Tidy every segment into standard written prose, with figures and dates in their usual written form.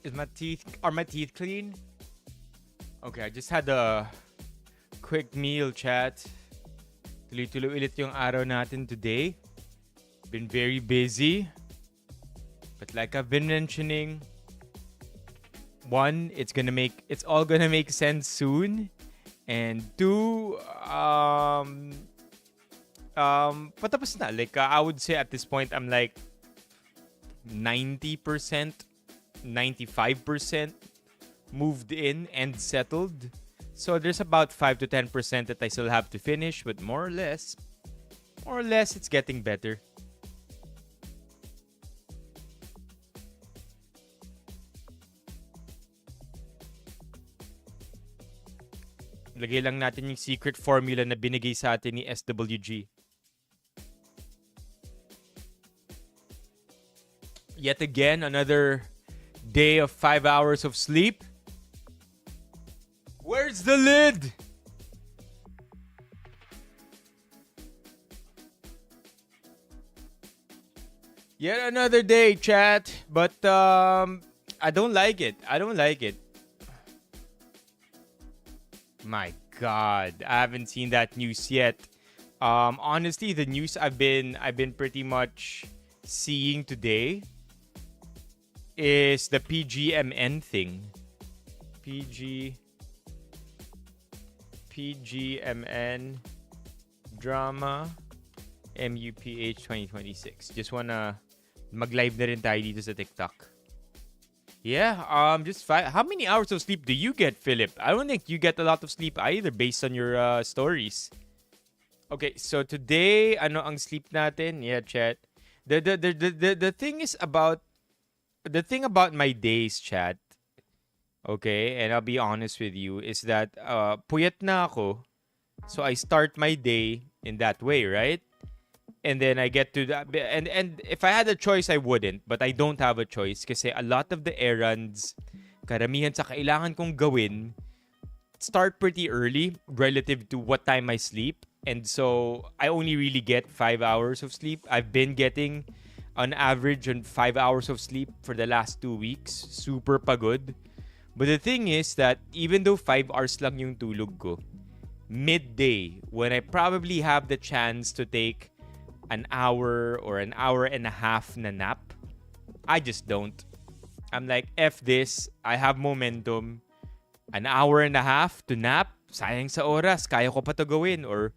Are my teeth clean? Okay, I just had a quick meal, chat. Tuloy-tuloy ulit yung araw natin today. Been very busy. But like I've been mentioning, one, it's all gonna make sense soon. And two, patapos na. Like, I would say at this point, I'm like 90%, 95% moved in and settled. So there's about 5 to 10% that I still have to finish, but more or less, it's getting better. Lagay lang natin yung secret formula na binigay sa atin ni SWG. Yet again, another day of 5 hours of sleep. Where's the lid? Yet another day, chat. But I don't like it. My God, I haven't seen that news yet. Honestly, the news I've been pretty much seeing today is the PGMN thing. PGMN drama MUPH 2026. Just wanna mag-live na rin tayo dito sa TikTok. Yeah, just 5. How many hours of sleep do you get, Philip? I don't think you get a lot of sleep either based on your stories. Okay, so today, ano ang sleep natin? Yeah, chat. The thing is about my days, chat. Okay, and I'll be honest with you, is that puyat na ako. So I start my day in that way, right? And then I get to that, and if I had a choice, I wouldn't, but I don't have a choice kasi a lot of the errands, karamihan sa kailangan kong gawin, start pretty early relative to what time I sleep. And so I only really get 5 hours of sleep. I've been getting on average on 5 hours of sleep for the last 2 weeks. Super pagod. But the thing is that even though 5 hours lang yung tulog ko, midday, when I probably have the chance to take an hour or an hour and a half na nap, I just don't. I'm like, F this. I have momentum. An hour and a half to nap, sayang sa oras, kaya ko pa to gawin. Or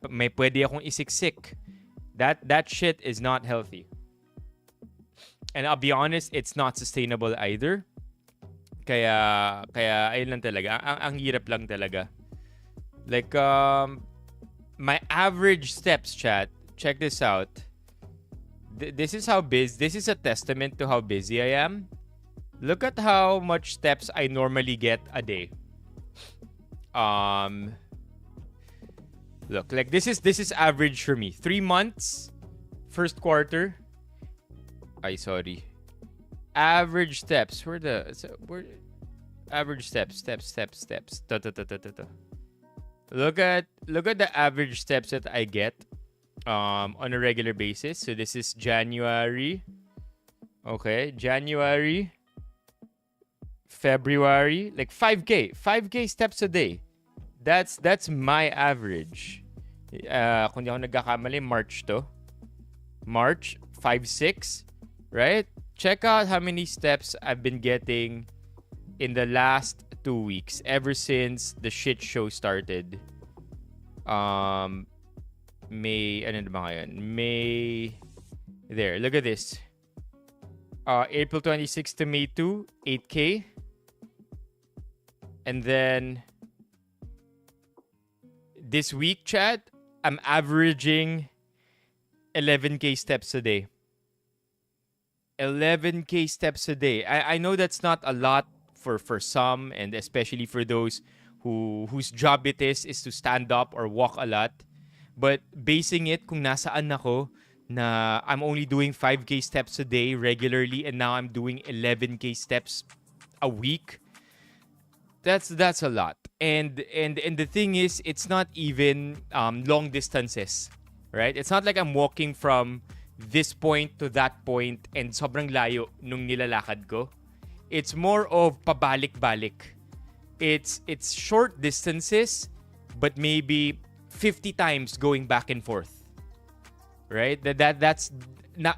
may pwede akong isiksik. That shit is not healthy. And I'll be honest, it's not sustainable either. Kaya ayun lang talaga. Ang hirap lang talaga. Like, my average steps, chat, check this out. This is a testament to how busy I am. Look at how much steps I normally get a day. Look, like this is average for me. 3 months, first quarter. Sorry. Average steps. Where average steps. Look at the average steps that I get on a regular basis. So this is January. Okay, January, February, like 5K steps a day. That's my average. Kung di ako nagkakamali, March to. March 5-6, right? Check out how many steps I've been getting in the last 2 weeks ever since the shit show started. May, ano ba ngayon? May, there, look at this. April 26 to May 2, 8K. And then, this week, chat, I'm averaging 11K steps a day. 11K steps a day. I know that's not a lot for some, and especially for those whose job it is to stand up or walk a lot. But basing it kung nasaan ako na I'm only doing 5K steps a day regularly and now I'm doing 11K steps a week, that's a lot. And the thing is, it's not even long distances, right? It's not like I'm walking from this point to that point and sobrang layo nung nilalakad ko. It's more of pabalik-balik. It's short distances, but maybe 50 times going back and forth. Right? That's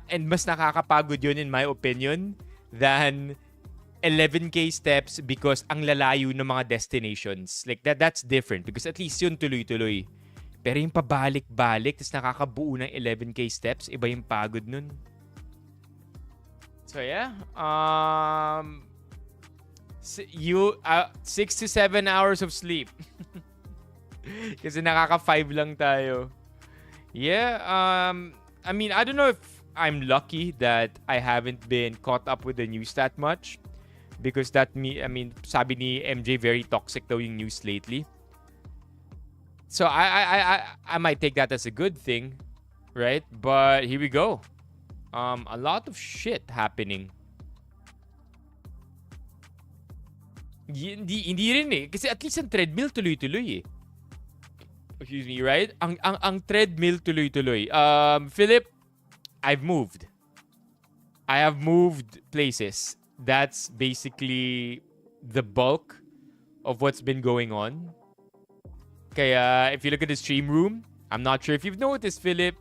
and mas nakakapagod yun in my opinion than 11K steps because ang lalayo ng mga destinations. Like that's different because at least yun tuloy-tuloy. Pero yung pabalik-balik tapos nakakabuo ng 11K steps, iba yung pagod nun. So yeah, 6 to 7 hours of sleep. Kasi nakaka-5 lang tayo. Yeah, I mean, I don't know if I'm lucky that I haven't been caught up with the news that much. Because sabi ni MJ, very toxic daw yung news lately. So I might take that as a good thing, right? But here we go. A lot of shit happening. Hindi rin eh. Kasi at least ang treadmill tuloy-tuloy eh. Excuse me, right? Ang treadmill tuloy-tuloy. Philip, I've moved. I have moved places. That's basically the bulk of what's been going on. Kaya if you look at the stream room, I'm not sure if you've noticed, Philip,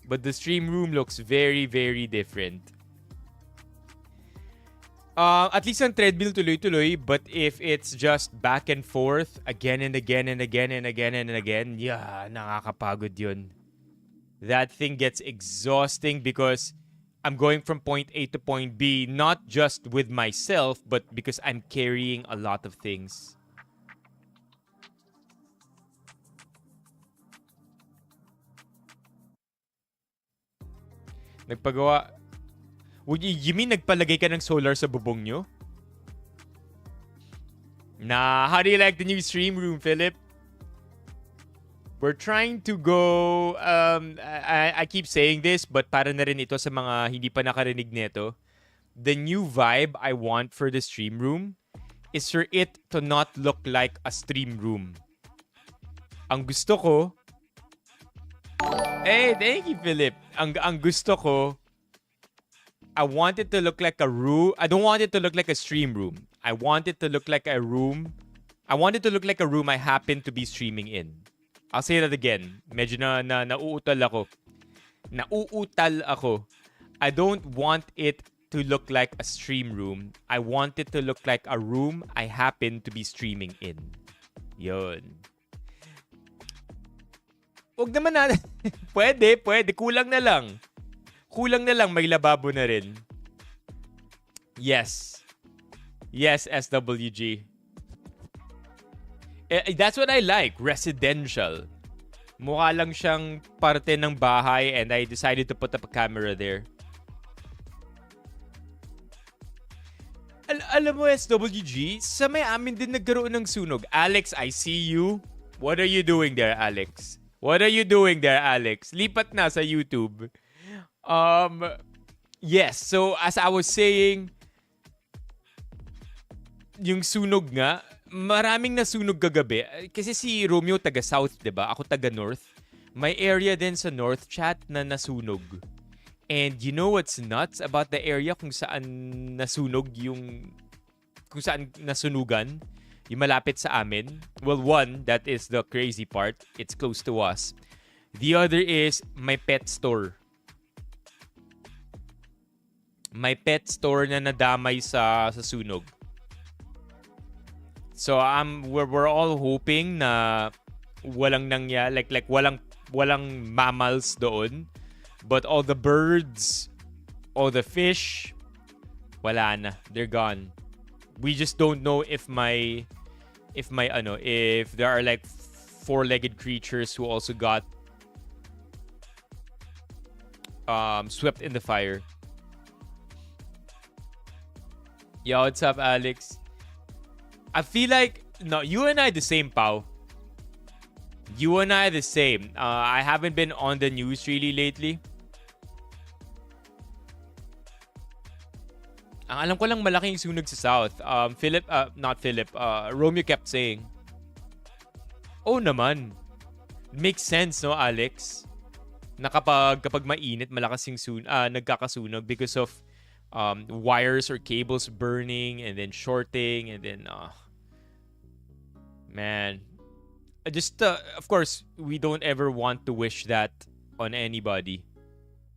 but the stream room looks very, very different. At least ang treadmill tuloy-tuloy, but if it's just back and forth again and again and again and again and again, yeah, nakakapagod yun. That thing gets exhausting because I'm going from point A to point B, not just with myself, but because I'm carrying a lot of things. Nagpagawa. You mean nagpalagay ka ng solar sa bubong nyo? Nah, how do you like the new stream room, Philip? We're trying to go, I keep saying this, but para na rin ito sa mga hindi pa nakarinig nito. The new vibe I want for the stream room is for it to not look like a stream room. Ang gusto ko, hey, thank you, Philip. Ang gusto ko, I want it to look like a room. I don't want it to look like a stream room. I want it to look like a room. I want it to look like a room I happen to be streaming in. I'll say that again. Medyo nauutal ako. Nauutal ako. I don't want it to look like a stream room. I want it to look like a room I happen to be streaming in. Yun. Huwag naman natin. Pwede. Kulang na lang. May lababo na rin. Yes. Yes, SWG. That's what I like. Residential. Mukha lang siyang parte ng bahay and I decided to put up a camera there. Alam mo, SWG, sa may amin din nagkaroon ng sunog. Alex, I see you. What are you doing there, Alex? Lipat na sa YouTube. Yes, so as I was saying, yung sunog nga, maraming nasunog kagabi. Kasi si Romeo taga-south, diba? Ako taga-north. May area din sa north chat na nasunog. And you know what's nuts about the area kung saan nasunog kung saan nasunugan? Yung malapit sa amin. Well, one, that is the crazy part. It's close to us. The other is my pet store. May pet store na nadamay sa sunog. So we're all hoping na walang nangyari, like walang mammals doon, but all the birds, all the fish, wala na, they're gone. We just don't know if there are like four-legged creatures who also got swept in the fire. Yo, what's up, Alex? I feel like, no, you and I the same, Pao. You and I the same. I haven't been on the news really lately. Ang alam ko lang malaking sunog sa South. Romeo kept saying. Oh naman. Makes sense, no, Alex? Na kapag mainit, malakas yung nagkakasunog because of wires or cables burning and then shorting and then man, just of course we don't ever want to wish that on anybody.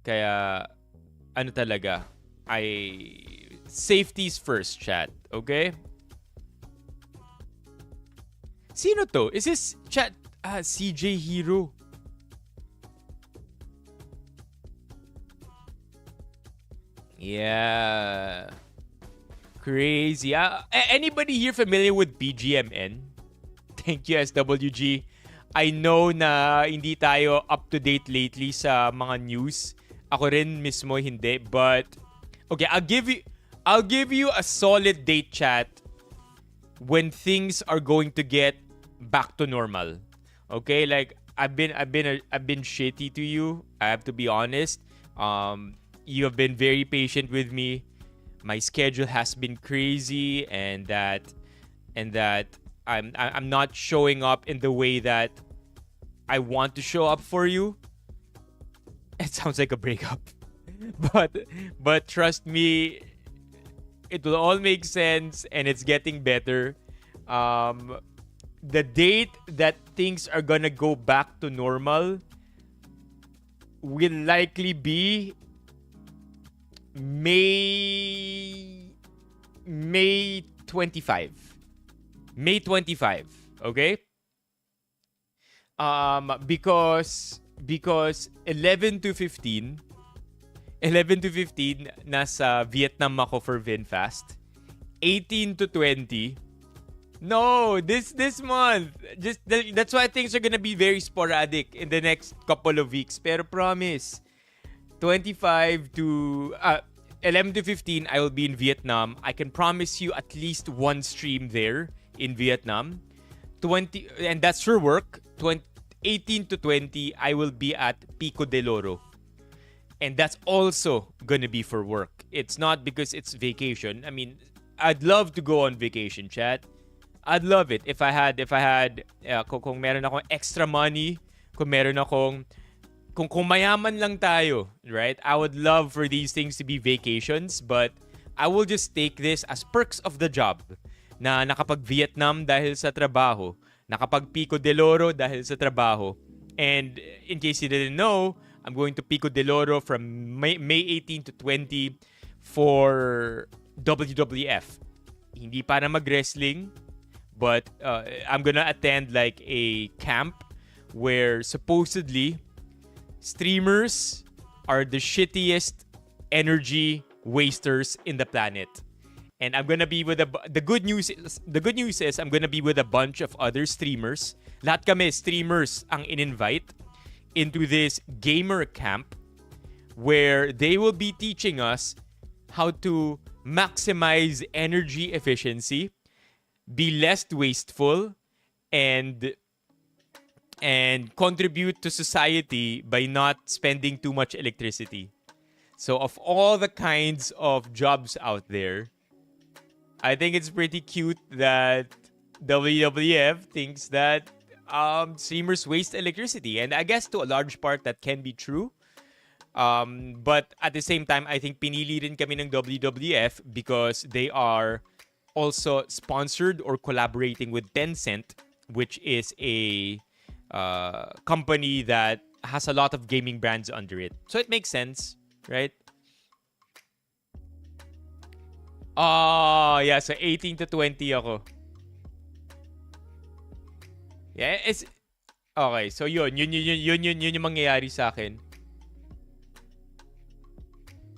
Kaya ano talaga, safety's first, chat, okay? Sino to? Is this chat CJ Hero? Yeah. Crazy. Anybody here familiar with BGMN? Thank you, SWG. I know na hindi tayo up to date lately sa mga news. Ako rin mismo hindi, but okay, I'll give you a solid date, chat, when things are going to get back to normal. Okay? Like I've been shitty to you. I have to be honest. You have been very patient with me. My schedule has been crazy, and that I'm not showing up in the way that I want to show up for you. It sounds like a breakup. but trust me, it will all make sense and it's getting better. The date that things are gonna go back to normal will likely be May 25. May 25, okay? Because 11 to 15 nasa Vietnam ako for VinFast. 18 to 20, no, this month. That's why things are gonna be very sporadic in the next couple of weeks. Pero promise, 25 to 11 to 15, I will be in Vietnam. I can promise you at least one stream there in Vietnam. 20, and that's for work. 18 to 20, I will be at Pico del Oro. And that's also gonna be for work. It's not because it's vacation. I mean, I'd love to go on vacation, chat. I'd love it if I had kung meron akong extra money, kung mayaman lang tayo, right? I would love for these things to be vacations, but I will just take this as perks of the job. Na nakapag-Vietnam dahil sa trabaho, nakapag-Pico del Oro dahil sa trabaho. And in case you didn't know, I'm going to Pico del Oro from May 18 to 20 for WWF. Hindi para mag-wrestling, but I'm gonna attend like a camp where supposedly streamers are the shittiest energy wasters in the planet. And I'm gonna be with the good news is I'm gonna be with a bunch of other streamers. Lahat kami streamers ang in-invite into this gamer camp where they will be teaching us how to maximize energy efficiency, be less wasteful, and contribute to society by not spending too much electricity. So of all the kinds of jobs out there, I think it's pretty cute that WWF thinks that streamers waste electricity. And I guess to a large part that can be true. But at the same time, I think pinili rin kami ng WWF because they are also sponsored or collaborating with Tencent, which is a company that has a lot of gaming brands under it. So it makes sense, right? Oh, yeah. So 18 to 20 ako. Yeah, it's... Okay, so yun yung mangyayari sa akin.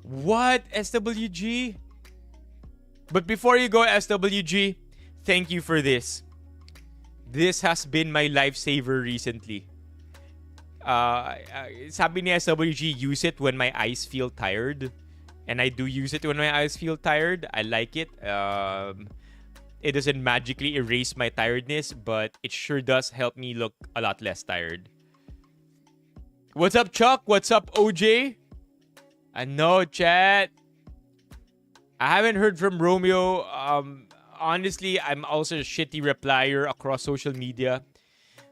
What? SWG? But before you go, SWG, thank you for this. This has been my lifesaver recently. Sabi ni SWG, use it when my eyes feel tired. And I do use it when my eyes feel tired. I like it. It doesn't magically erase my tiredness, but it sure does help me look a lot less tired. What's up, Chuck? What's up, OJ? I know, chat. I haven't heard from Romeo. Honestly, I'm also a shitty replier across social media.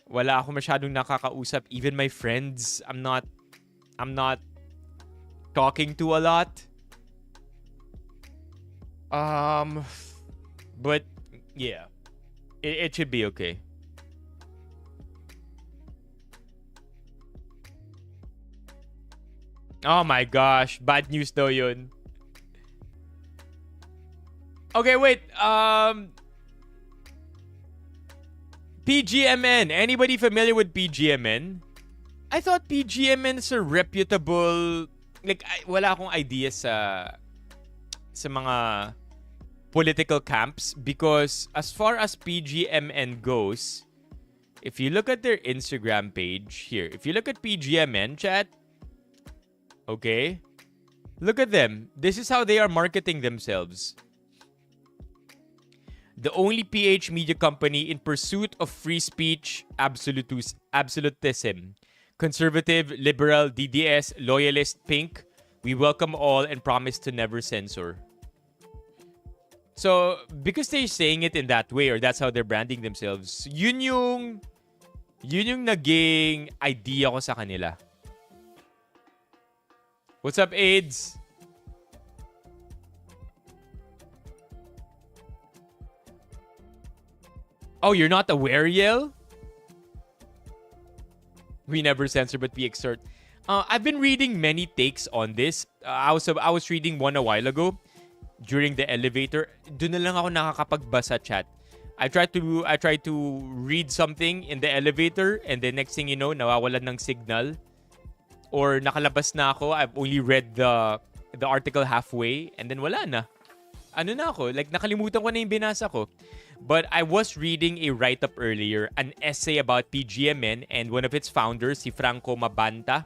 Wala ako masyadong nakakausap. Even my friends, I'm not talking to a lot. Um, but yeah, it should be okay. Oh my gosh, bad news daw yun. Okay, wait. PGMN. Anybody familiar with PGMN? I thought PGMN is a reputable, like, wala akong idea sa mga political camps, because as far as PGMN goes, if you look at their Instagram page here, if you look at PGMN, chat, okay, look at them. This is how they are marketing themselves. The only PH media company in pursuit of free speech absolutism. Conservative, liberal, DDS, loyalist, pink. We welcome all and promise to never censor. So, because they're saying it in that way, or that's how they're branding themselves, yun yung naging idea ko sa kanila. What's up, AIDS? Oh, you're not aware, Yel? We never censor, but we extort. I've been reading many takes on this. I was reading one a while ago during the elevator. Doon na lang ako nakakapagbasa, chat. I tried to read something in the elevator, and the next thing you know, nawawalan ng signal. Or nakalabas na ako. I've only read the article halfway, and then wala na. Ano na ako? Like, nakalimutan ko na yung binasa ko. But I was reading a write-up earlier, an essay about PGMN, and one of its founders, si Franco Mabanta,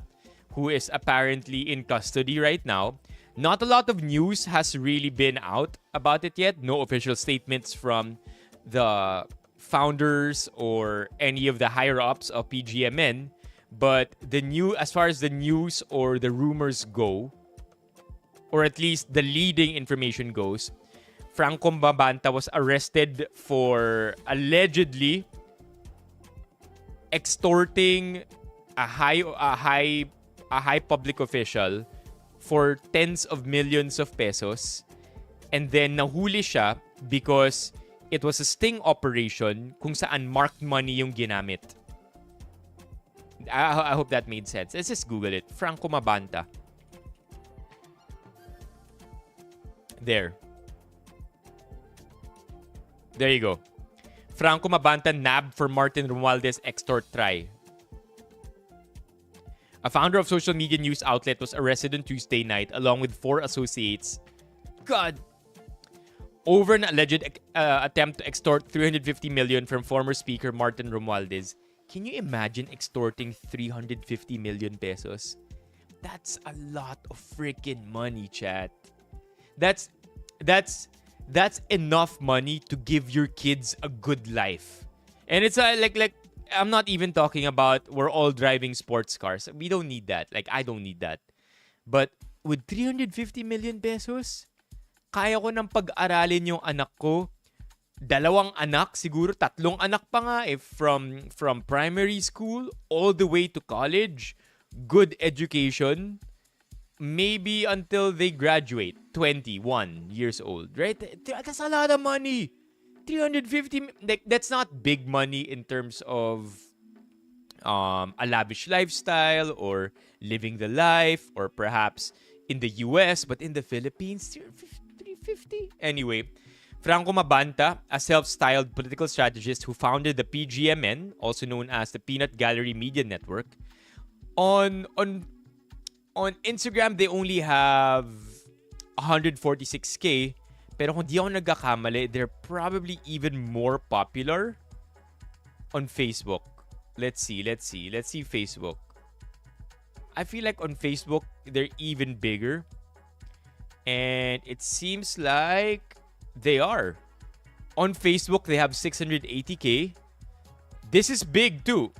who is apparently in custody right now. Not a lot of news has really been out about it yet. No official statements from the founders or any of the higher-ups of PGMN. But as far as the news or the rumors go, or at least the leading information goes, Franco Mabanta was arrested for allegedly extorting a high public official for tens of millions of pesos, and then nahuli siya because it was a sting operation kung saan marked money yung ginamit. I hope that made sense. Let's just Google it. Franco Mabanta. There you go. Franco Mabanta nabbed for Martin Romualdez extort try. A founder of social media news outlet was arrested on Tuesday night along with 4 associates. God! Over an alleged attempt to extort 350 million from former speaker Martin Romualdez. Can you imagine extorting 350 million pesos? That's a lot of freaking money, chat. That's enough money to give your kids a good life. And it's like I'm not even talking about we're all driving sports cars. We don't need that. Like, I don't need that. But with 350 million pesos, kaya ko nang pag-aralin yung anak ko. 2 anak, siguro 3 anak pa nga from primary school all the way to college. Good education. Maybe until they graduate, 21 years old, right? That's a lot of money. 350, like, that's not big money in terms of a lavish lifestyle or living the life, or perhaps in the US, but in the Philippines, 350. Anyway, Franco Mabanta, a self-styled political strategist who founded the PGMN, also known as the Peanut Gallery Media Network, on Instagram, they only have 146K. Pero kung di ako nagkakamali, they're probably even more popular on Facebook. Let's see Facebook. I feel like on Facebook, they're even bigger. And it seems like they are. On Facebook, they have 680K. This is big too.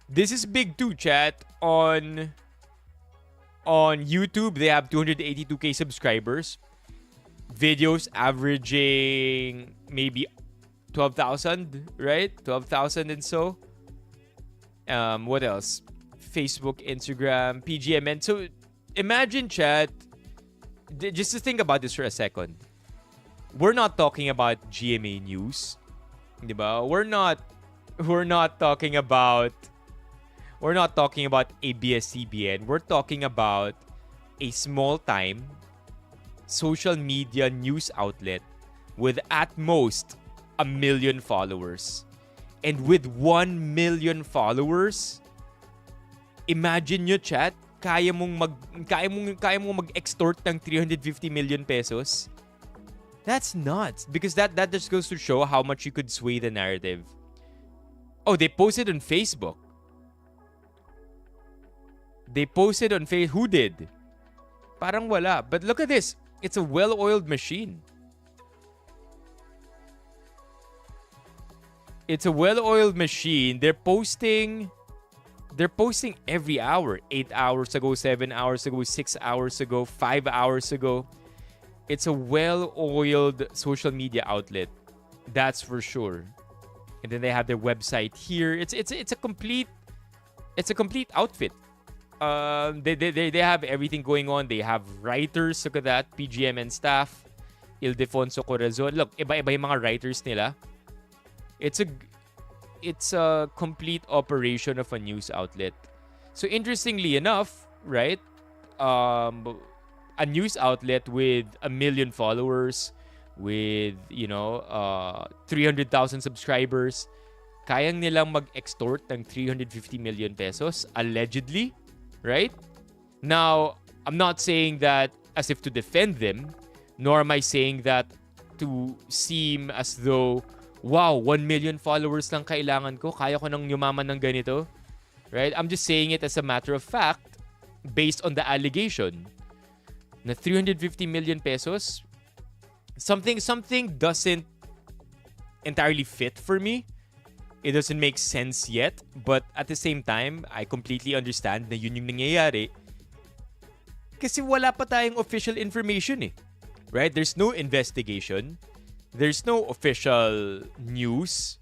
This is big too, chat. On YouTube, they have 282K subscribers. Videos averaging maybe 12,000, right? 12,000 and so. What else? Facebook, Instagram, PGMN. So imagine, chat, just to think about this for a second. We're not talking about GMA News, diba? We're not talking about ABS-CBN. We're talking about a small-time social media news outlet with at most 1 million followers. And with 1 million followers, imagine nyo, chat, kaya mong mag-extort ng 350 million pesos. That's nuts. Because that just goes to show how much you could sway the narrative. Oh, they posted on Facebook. Who did? Parang wala. But look at this. It's a well-oiled machine. It's a well-oiled machine. They're posting every hour. 8 hours ago, 7 hours ago, 6 hours ago, 5 hours ago. It's a well-oiled social media outlet. That's for sure. And then they have their website here. It's a complete outfit. They have everything going on. They have writers. Look at that. PGMN staff. Ildefonso Corazon. Look, iba-iba yung mga writers nila. It's a complete operation of a news outlet. So interestingly enough, right? A news outlet with 1 million followers, with 300,000 subscribers, kayang nilang mag-extort ng 350 million pesos allegedly, right? Now, I'm not saying that as if to defend them, nor am I saying that to seem as though, wow, 1 million followers lang kailangan ko, kaya ko nang yumaman ng ganito, right? I'm just saying it as a matter of fact based on the allegation na 350 million pesos, something doesn't entirely fit for me. It doesn't make sense yet, but at the same time, I completely understand na yun yung nangyayari kasi wala pa tayong official information eh. Right? There's no investigation. There's no official news.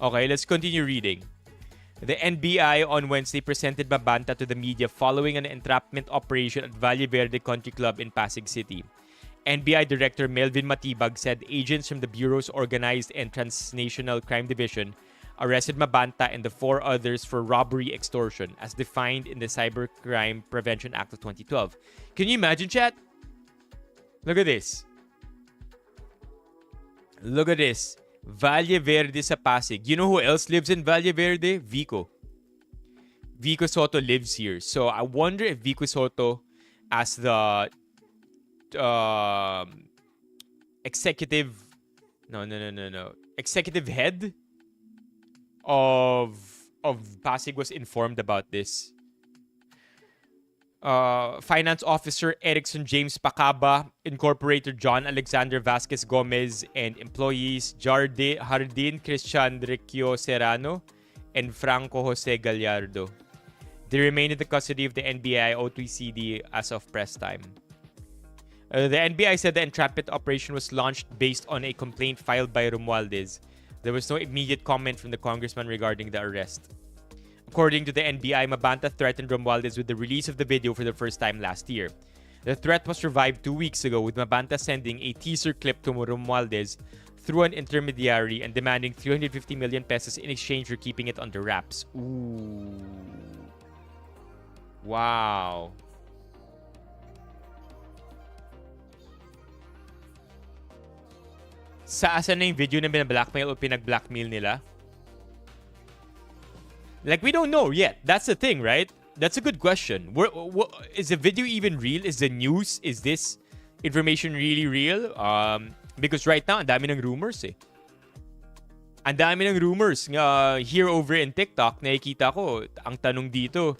Okay, let's continue reading. The NBI on Wednesday presented Mabanta to the media following an entrapment operation at Valle Verde Country Club in Pasig City. NBI Director Melvin Matibag said agents from the Bureau's Organized and Transnational Crime Division arrested Mabanta and the 4 others for robbery extortion as defined in the Cybercrime Prevention Act of 2012. Can you imagine, chat? Look at this. Look at this. Valle Verde sa Pasig. You know who else lives in Valle Verde? Vico. Vico Soto lives here. So I wonder if Vico Soto, as the executive head of Pasig, was informed about this. Finance Officer Erickson James Pacaba, Incorporator John Alexander Vasquez Gomez, and employees Jardin Christian Requio Serrano and Franco Jose Gallardo. They remain in the custody of the NBI O3CD as of press time. The NBI said the entrapment operation was launched based on a complaint filed by Romualdez. There was no immediate comment from the congressman regarding the arrest. According to the NBI, Mabanta threatened Romualdez with the release of the video for the first time last year. The threat was revived 2 weeks ago, with Mabanta sending a teaser clip to Romualdez through an intermediary and demanding 350 million pesos in exchange for keeping it under wraps. Ooh. Wow. Saan na yung video na binablackmail o pinag-blackmail nila? Like, we don't know yet. That's the thing, right? That's a good question. Is the video even real? Is the news? Is this information really real? Because right now, ang dami ng rumors eh. Ang dami ng rumors. Here over in TikTok, nakikita ko, ang tanong dito,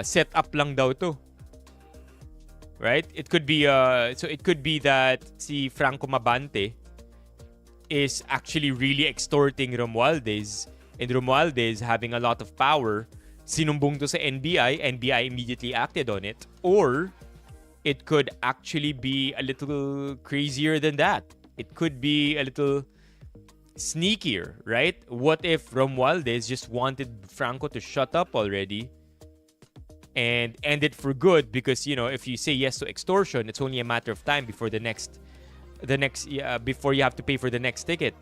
set up lang daw to. Right? It could be, so it could be that si Franco Mabante is actually really extorting Romualdez, and Romualdez, having a lot of power, sinumbong to sa NBI, NBI immediately acted on it. Or it could actually be a little crazier than that. It could be a little sneakier, right? What if Romualdez just wanted Franco to shut up already and end it for good, because if you say yes to extortion, it's only a matter of time before before you have to pay for the next ticket.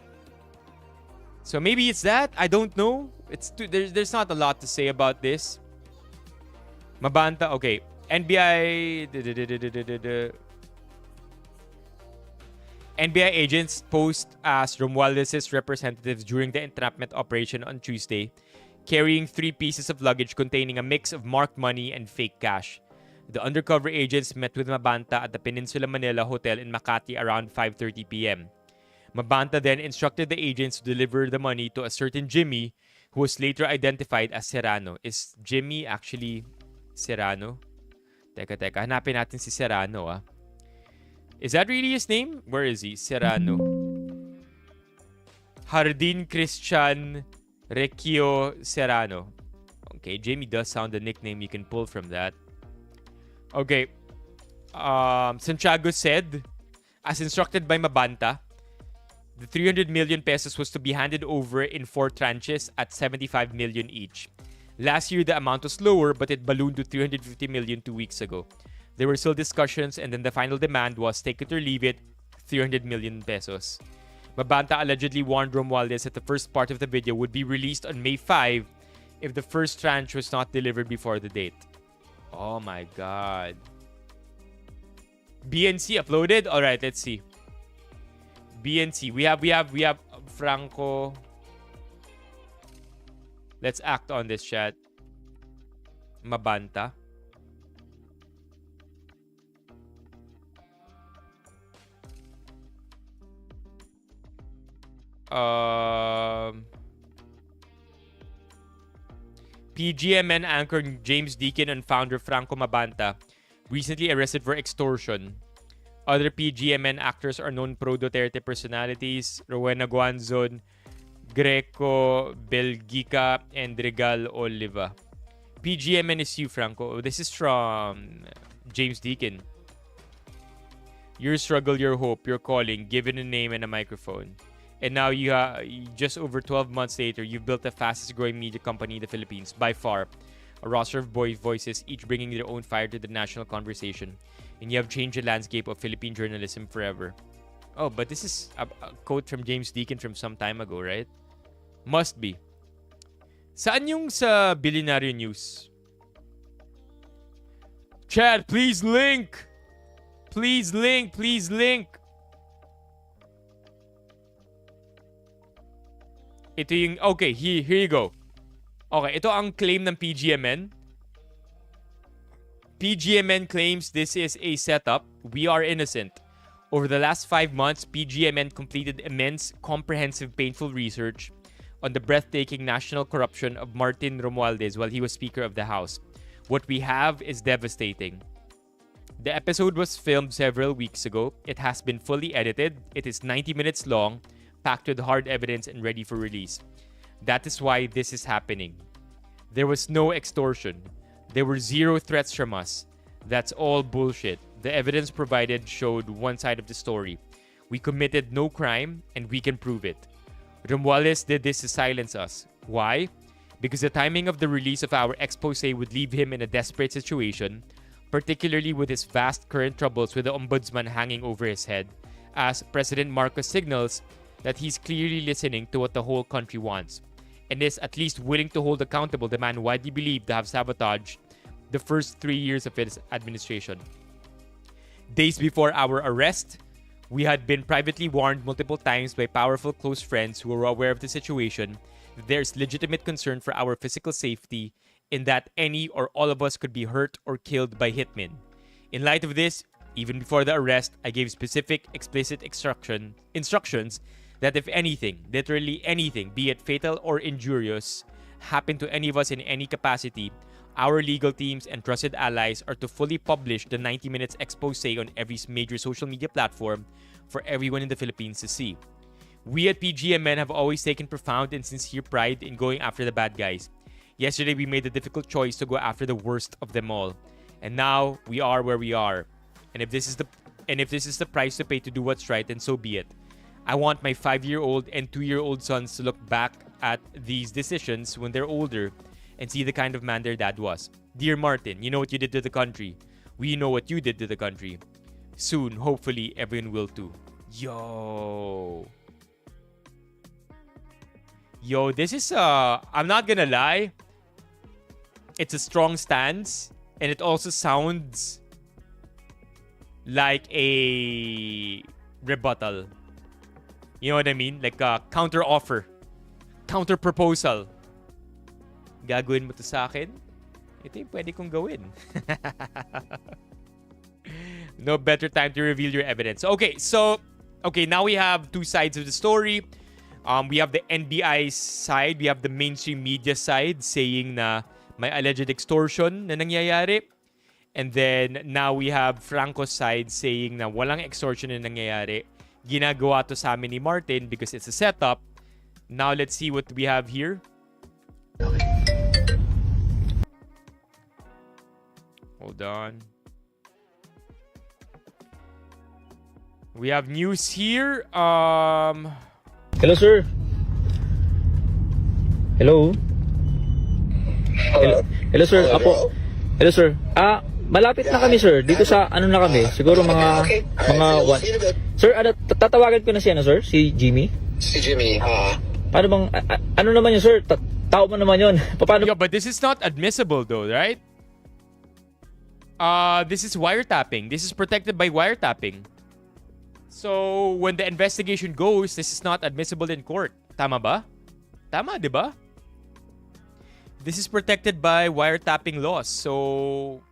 So maybe it's that. I don't know. There's not a lot to say about this. Mabanta, okay. NBI agents posed as Romualdez' representatives during the entrapment operation on Tuesday, carrying 3 pieces of luggage containing a mix of marked money and fake cash. The undercover agents met with Mabanta at the Peninsula Manila Hotel in Makati around 5:30 p.m. Mabanta then instructed the agents to deliver the money to a certain Jimmy, who was later identified as Serrano. Is Jimmy actually Serrano? Teka, hanapin natin si Serrano, ah. Is that really his name? Where is he? Serrano. Jardin Christian Recchio Serrano. Okay, Jamie does sound a nickname you can pull from that. Okay. Santiago said, as instructed by Mabanta, the 300 million pesos was to be handed over in 4 tranches at 75 million each. Last year, the amount was lower, but it ballooned to 350 million 2 weeks ago. There were still discussions, and then the final demand was take it or leave it, 300 million pesos. Mabanta allegedly warned Romualdez that the first part of the video would be released on May 5 if the first tranche was not delivered before the date. Oh my God. BNC uploaded? Alright, let's see. BNC. We have Franco. Let's act on this, chat. Mabanta. PGMN anchor James Deakin and founder Franco Mabanta recently arrested for extortion. Other PGMN actors are known pro-Duterte personalities: Rowena Guanzon, Greco Belgica, and Regal Oliva. PGMN is you, Franco. This is from James Deakin. Your struggle, your hope, your calling, given a name and a microphone. And now just over 12 months later, you've built the fastest growing media company in the Philippines, by far. A roster of voices, each bringing their own fire to the national conversation. And you have changed the landscape of Philippine journalism forever. Oh, but this is a quote from James Deakin from some time ago, right? Must be. Saan yung sa Billionaire News? Chad, please link! Please link! Please link! Ito yung... Okay, here you go. Okay, ito ang claim ng PGMN. PGMN claims this is a setup. We are innocent. Over the last 5 months, PGMN completed immense, comprehensive, painful research on the breathtaking national corruption of Martin Romualdez while he was Speaker of the House. What we have is devastating. The episode was filmed several weeks ago. It has been fully edited. It is 90 minutes long, packed with hard evidence and ready for release. That is why this is happening. There was no extortion. There were 0 threats from us. That's all bullshit. The evidence provided showed one side of the story. We committed no crime, and we can prove it. Romualdez did this to silence us. Why? Because the timing of the release of our expose would leave him in a desperate situation, particularly with his vast current troubles with the ombudsman hanging over his head, as President Marcos signals that he's clearly listening to what the whole country wants, and is at least willing to hold accountable the man widely believed to have sabotaged the first 3 years of his administration. Days before our arrest, we had been privately warned multiple times by powerful close friends who were aware of the situation that there's legitimate concern for our physical safety in that any or all of us could be hurt or killed by hitmen. In light of this, even before the arrest, I gave specific, explicit instructions that if anything, literally anything, be it fatal or injurious, happened to any of us in any capacity, our legal teams and trusted allies are to fully publish the 90 minutes expose on every major social media platform for everyone in the Philippines to see. We at PGMN have always taken profound and sincere pride in going after the bad guys. Yesterday, we made the difficult choice to go after the worst of them all. And now, we are where we are. And if this is the price to pay to do what's right, then so be it. I want my 5-year-old and 2-year-old sons to look back at these decisions when they're older and see the kind of man their dad was. Dear Martin, you know what you did to the country. We know what you did to the country. Soon, hopefully, everyone will too. Yo, this is I'm not gonna lie. It's a strong stance, and it also sounds like a rebuttal. You know what I mean? Like a counter offer, counter proposal. Gagawin mo to sa akin? Ito yung pwede kong gawin. No better time to reveal your evidence. Okay, now we have two sides of the story. We have the NBI side, we have the mainstream media side saying na may alleged extortion na nangyayari. And then now we have Franco's side saying na walang extortion na nangyayari. Ginagawa to sa amin ni Martin because it's a setup. Now let's see what we have here. Hold on. We have news here. Hello, sir. Hello. Hello, sir. Apo. Hello, sir. Malapit na kami, sir. Dito sa ano na kami. Siguro mga one. Sir, tatawagan ko na si sir? Si Jimmy? Si Jimmy, Paano bang ano naman yun, sir? Tao mo naman yun. Paano? Yeah, but this is not admissible though, right? This is wiretapping. This is protected by wiretapping. So, when the investigation goes, this is not admissible in court. Tama ba? Tama, di ba? This is protected by wiretapping laws. So,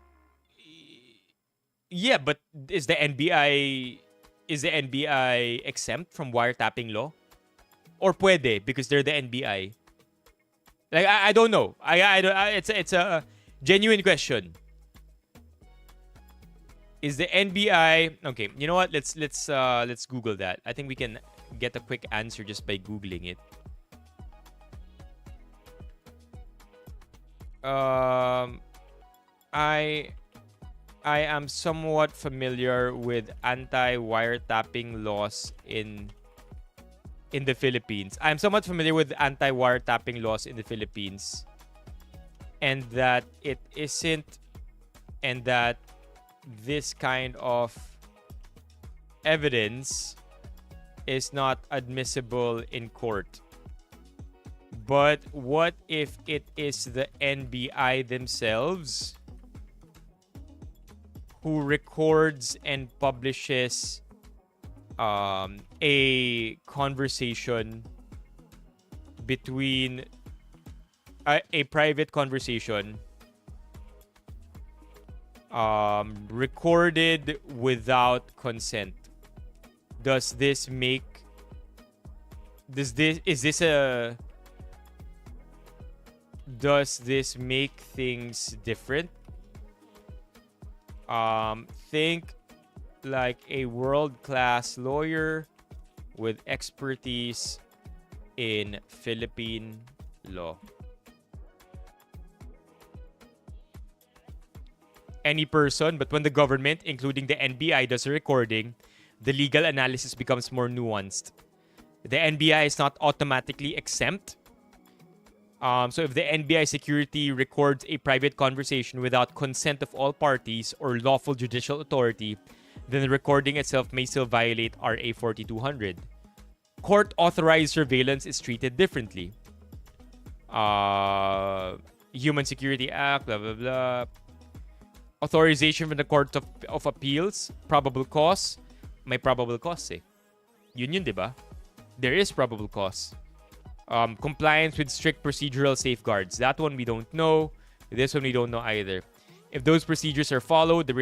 yeah, but is the NBI exempt from wiretapping law? Or pwede because they're the NBI? Like I don't know. It's a genuine question. Is the NBI okay? You know what? Let's Google that. I think we can get a quick answer just by googling it. I am somewhat familiar with anti-wiretapping laws in the Philippines. I'm somewhat familiar with anti-wiretapping laws in the Philippines, and that it isn't, and that this kind of evidence is not admissible in court. But what if it is the NBI themselves who records and publishes a conversation between a private conversation recorded without consent? Does this make things different? Think like a world-class lawyer with expertise in Philippine law. Any person, but when the government, including the NBI, does a recording, the legal analysis becomes more nuanced. The NBI is not automatically exempt. So if the NBI security records a private conversation without consent of all parties or lawful judicial authority, then the recording itself may still violate RA 4200. Court-authorized surveillance is treated differently. Human Security Act, blah, blah, blah. Authorization from the Court of Appeals, probable cause. May probable cause eh. Yun, diba? There is probable cause. Compliance with strict procedural safeguards. That one we don't know. This one we don't know either. If those procedures are followed, the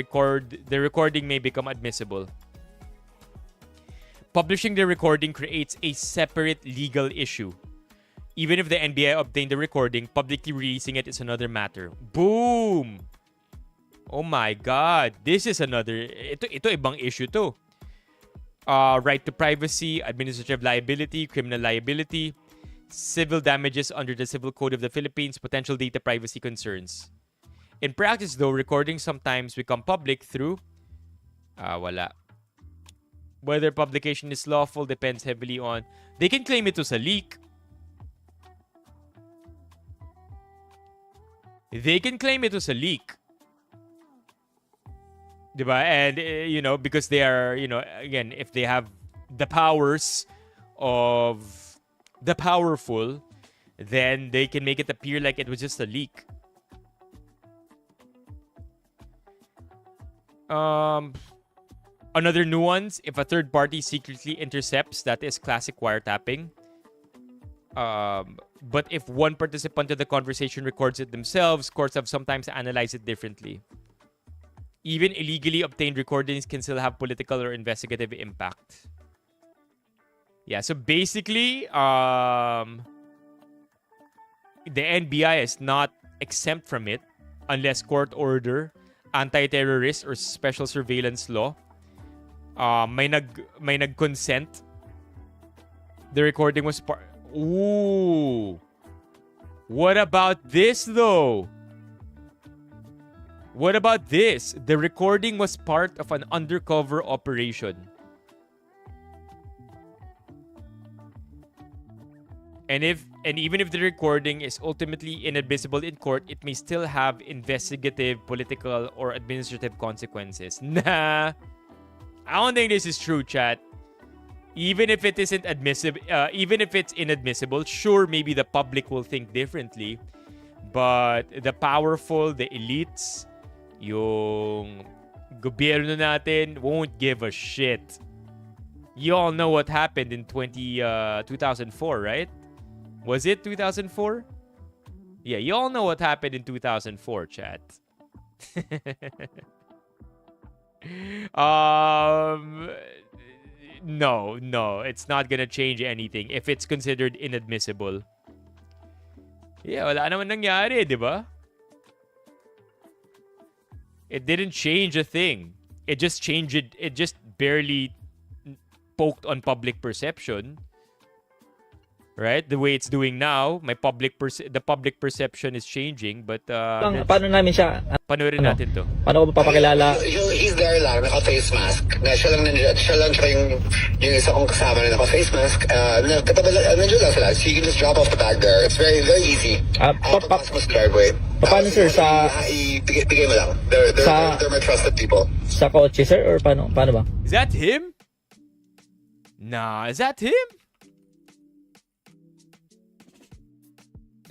recording may become admissible. Publishing the recording creates a separate legal issue. Even if the NBI obtained the recording, publicly releasing it is another matter. Boom! Oh my God. This is another... Ito ibang issue to. Right to privacy, administrative liability, criminal liability, civil damages under the Civil Code of the Philippines, potential data privacy concerns. In practice, though, recordings sometimes become public through... wala. Whether publication is lawful depends heavily on... They can claim it was a leak. they can claim it was a leak. Diba? And, you know, because they are, you know, again, if they have the powers of the powerful, then they can make it appear like it was just a leak. Another nuance, if a third party secretly intercepts, that is classic wiretapping. But if one participant of the conversation records it themselves, courts have sometimes analyzed it differently. Even illegally obtained recordings can still have political or investigative impact. Yeah, so basically, the NBI is not exempt from it unless court order, anti-terrorist, or special surveillance law. May nag-consent. The recording was part... Ooh. What about this, though? What about this? The recording was part of an undercover operation. And even if the recording is ultimately inadmissible in court, it may still have investigative, political, or administrative consequences. Nah. I don't think this is true, chat. Even if it isn't admissible, even if it's inadmissible, sure, maybe the public will think differently. But the powerful, the elites, yung gobyerno natin won't give a shit. You all know what happened in 2004, right? Was it 2004? Yeah, you all know what happened in 2004, chat. No, it's not gonna change anything if it's considered inadmissible. Yeah, wala naman nangyari, di ba? It didn't change a thing. It just barely poked on public perception. Right? The way it's doing now, the public perception is changing, but Paano namin siya? panoorin natin to. Paano ko papakilala? He's there lang, naka-face mask. Na siya lang nandiyan. Siya lang yung isa kong kasama na naka-face mask. Nandiyan lang sila. So you can just drop off the bag there. It's very, very easy. Papasok mo sa driveway. Paano, sir? Bigay mo lang. They're my trusted people. Sa kotse, sir? Or paano ba? Is that him? Nah, is that him?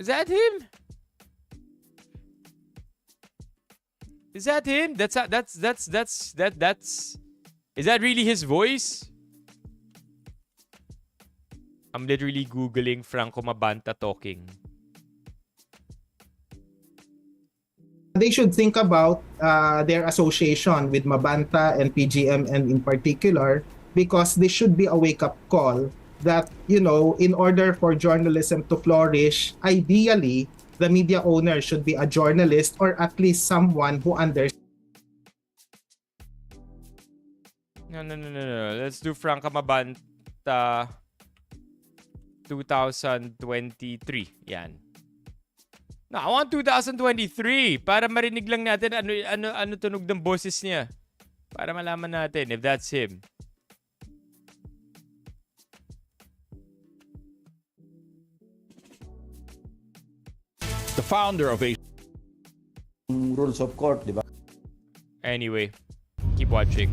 Is that him? Is that him? That's is that really his voice? I'm literally googling Franco Mabanta talking. They should think about their association with Mabanta and PGMN in particular, because this should be a wake-up call that, you know, in order for journalism to flourish, ideally, the media owner should be a journalist or at least someone who understands. No. Let's do Franca Mabanta 2023. Yan. No, I want 2023 para marinig lang natin ano tunog ng boses niya. Para malaman natin if that's him. The founder of a rules of court, di ba? Anyway, keep watching.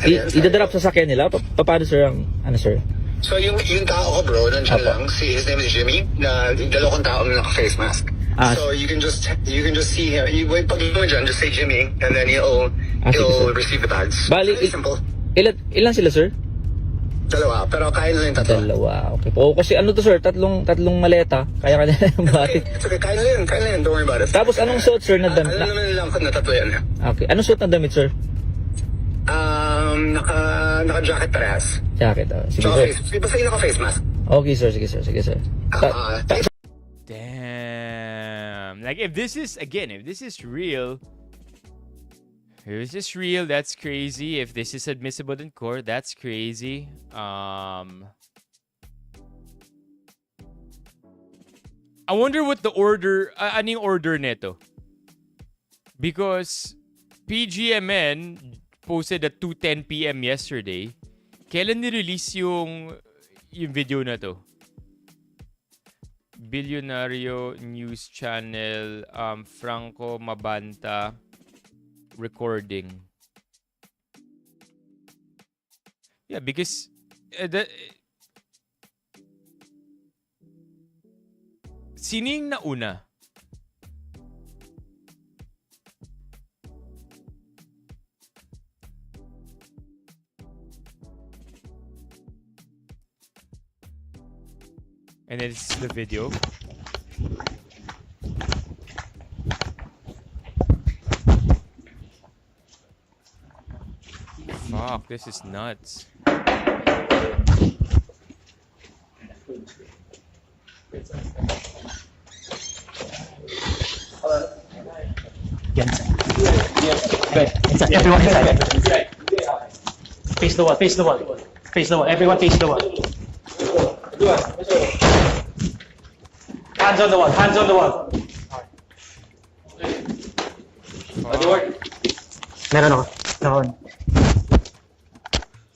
Idadrop sa sakyan nila? Paano, sir, ano, sir? So yung tao ko, bro, nandiyan lang. His name is Jimmy. Na dalawang tao na naka-face mask. So you can just see him. Pag mo dyan, just say Jimmy, and then he'll receive the bags. Bali, very simple. Ilan sila, sir? Dalawa, pero kaya na lang tatlo. Dalawa, okay po. Kasi ano to, sir, tatlong maleta, kaya yung bati. It's okay, kaya na yan, don't worry about it. Tapos anong suot, sir, na damit? Alam naman lang na tatlo yan. Okay, anong suot na damit, sir? Naka-jacket parehas. Jacket, sige, sir. Basta yung naka-face mask. Okay, sir, sige, sir. Damn. Like, if this is real, that's crazy. If this is admissible in court, that's crazy. I wonder what the order, anong order neto? Because PGMN posted at 2:10 p.m. yesterday. Kailan ni-release yung video na to? Billionario News Channel, Franco Mabanta recording. Yeah, because sino yung nauna? And then it's the video. Fuck, this is nuts. Everyone inside. Face the wall, face the wall. Face the wall. Everyone face the wall. Hands on the wall, hands on the wall. Meron ako. Nakon.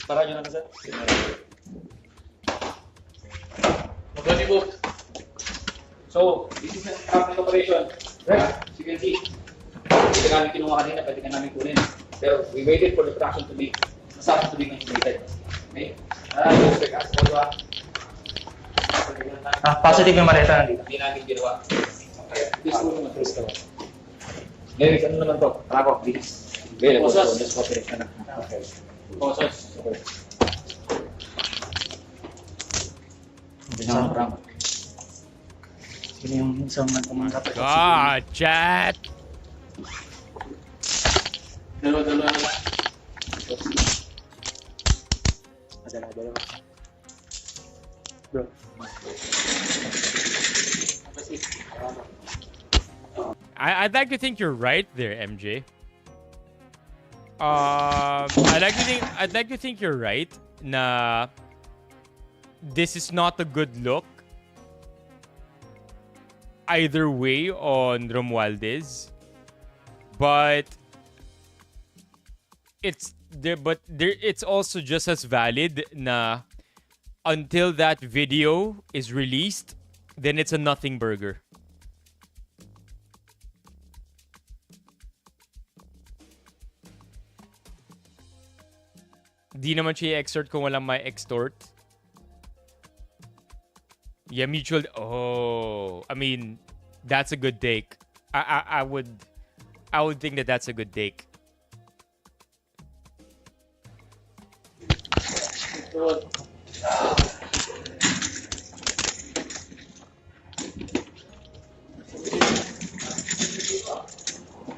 Tara nyo na sir. Magandang po. So, this is a traffic operation. Right? As you can see. Pwede namin kinuha kanina, pwede ka namin kunin. Pero we waited for the traction to be completed. Okay? Expect us to positive yung maleta nandito. Hindi namin ginawa. Okay. This one naman, first naman. Ngayon, ano naman to? Trako, this. Posos. This operation na. Okay. Posos. Okay. Isang rang. Sino yung isang nagpamanggap? God, chat! Dalawa. Bro. I'd like to think you're right there, MJ. I'd like to think you're right. Na this is not a good look either way on Romualdez, but it's also just as valid na until that video is released, then it's a nothing burger. Di naman siya i-extort kung walang may extort. Yeah, mutual. Oh, I mean, that's a good take. I would think that that's a good take.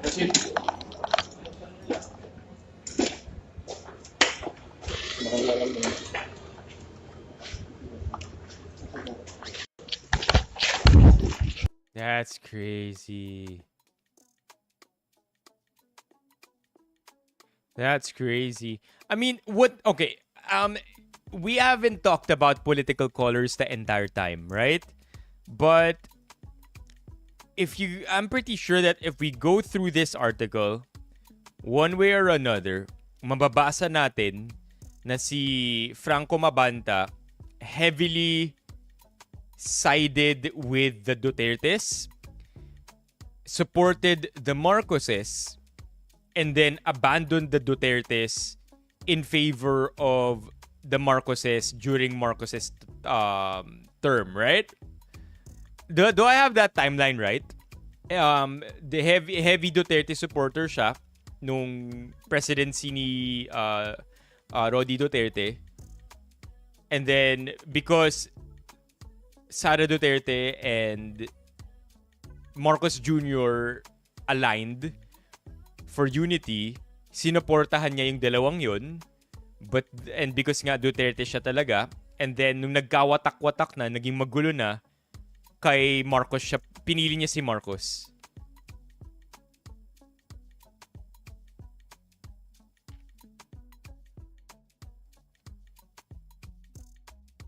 That's it. That's crazy. That's crazy. I mean, what? Okay. We haven't talked about political colors the entire time, right? But I'm pretty sure that if we go through this article, one way or another, mababasa natin na si Franco Mabanta heavily sided with the Dutertes, supported the Marcoses, and then abandoned the Dutertes in favor of the Marcoses during Marcoses' term, right? Do I have that timeline right? The heavy Duterte supporter siya nung presidency ni Rodi Duterte. And then because Sara Duterte and Marcos Jr. aligned for unity, sinuportahan niya yung dalawang yun. And because nga Duterte siya talaga, and then nung nagkawatak-watak na, naging magulo na, kay Marcos siya, pinili niya si Marcos.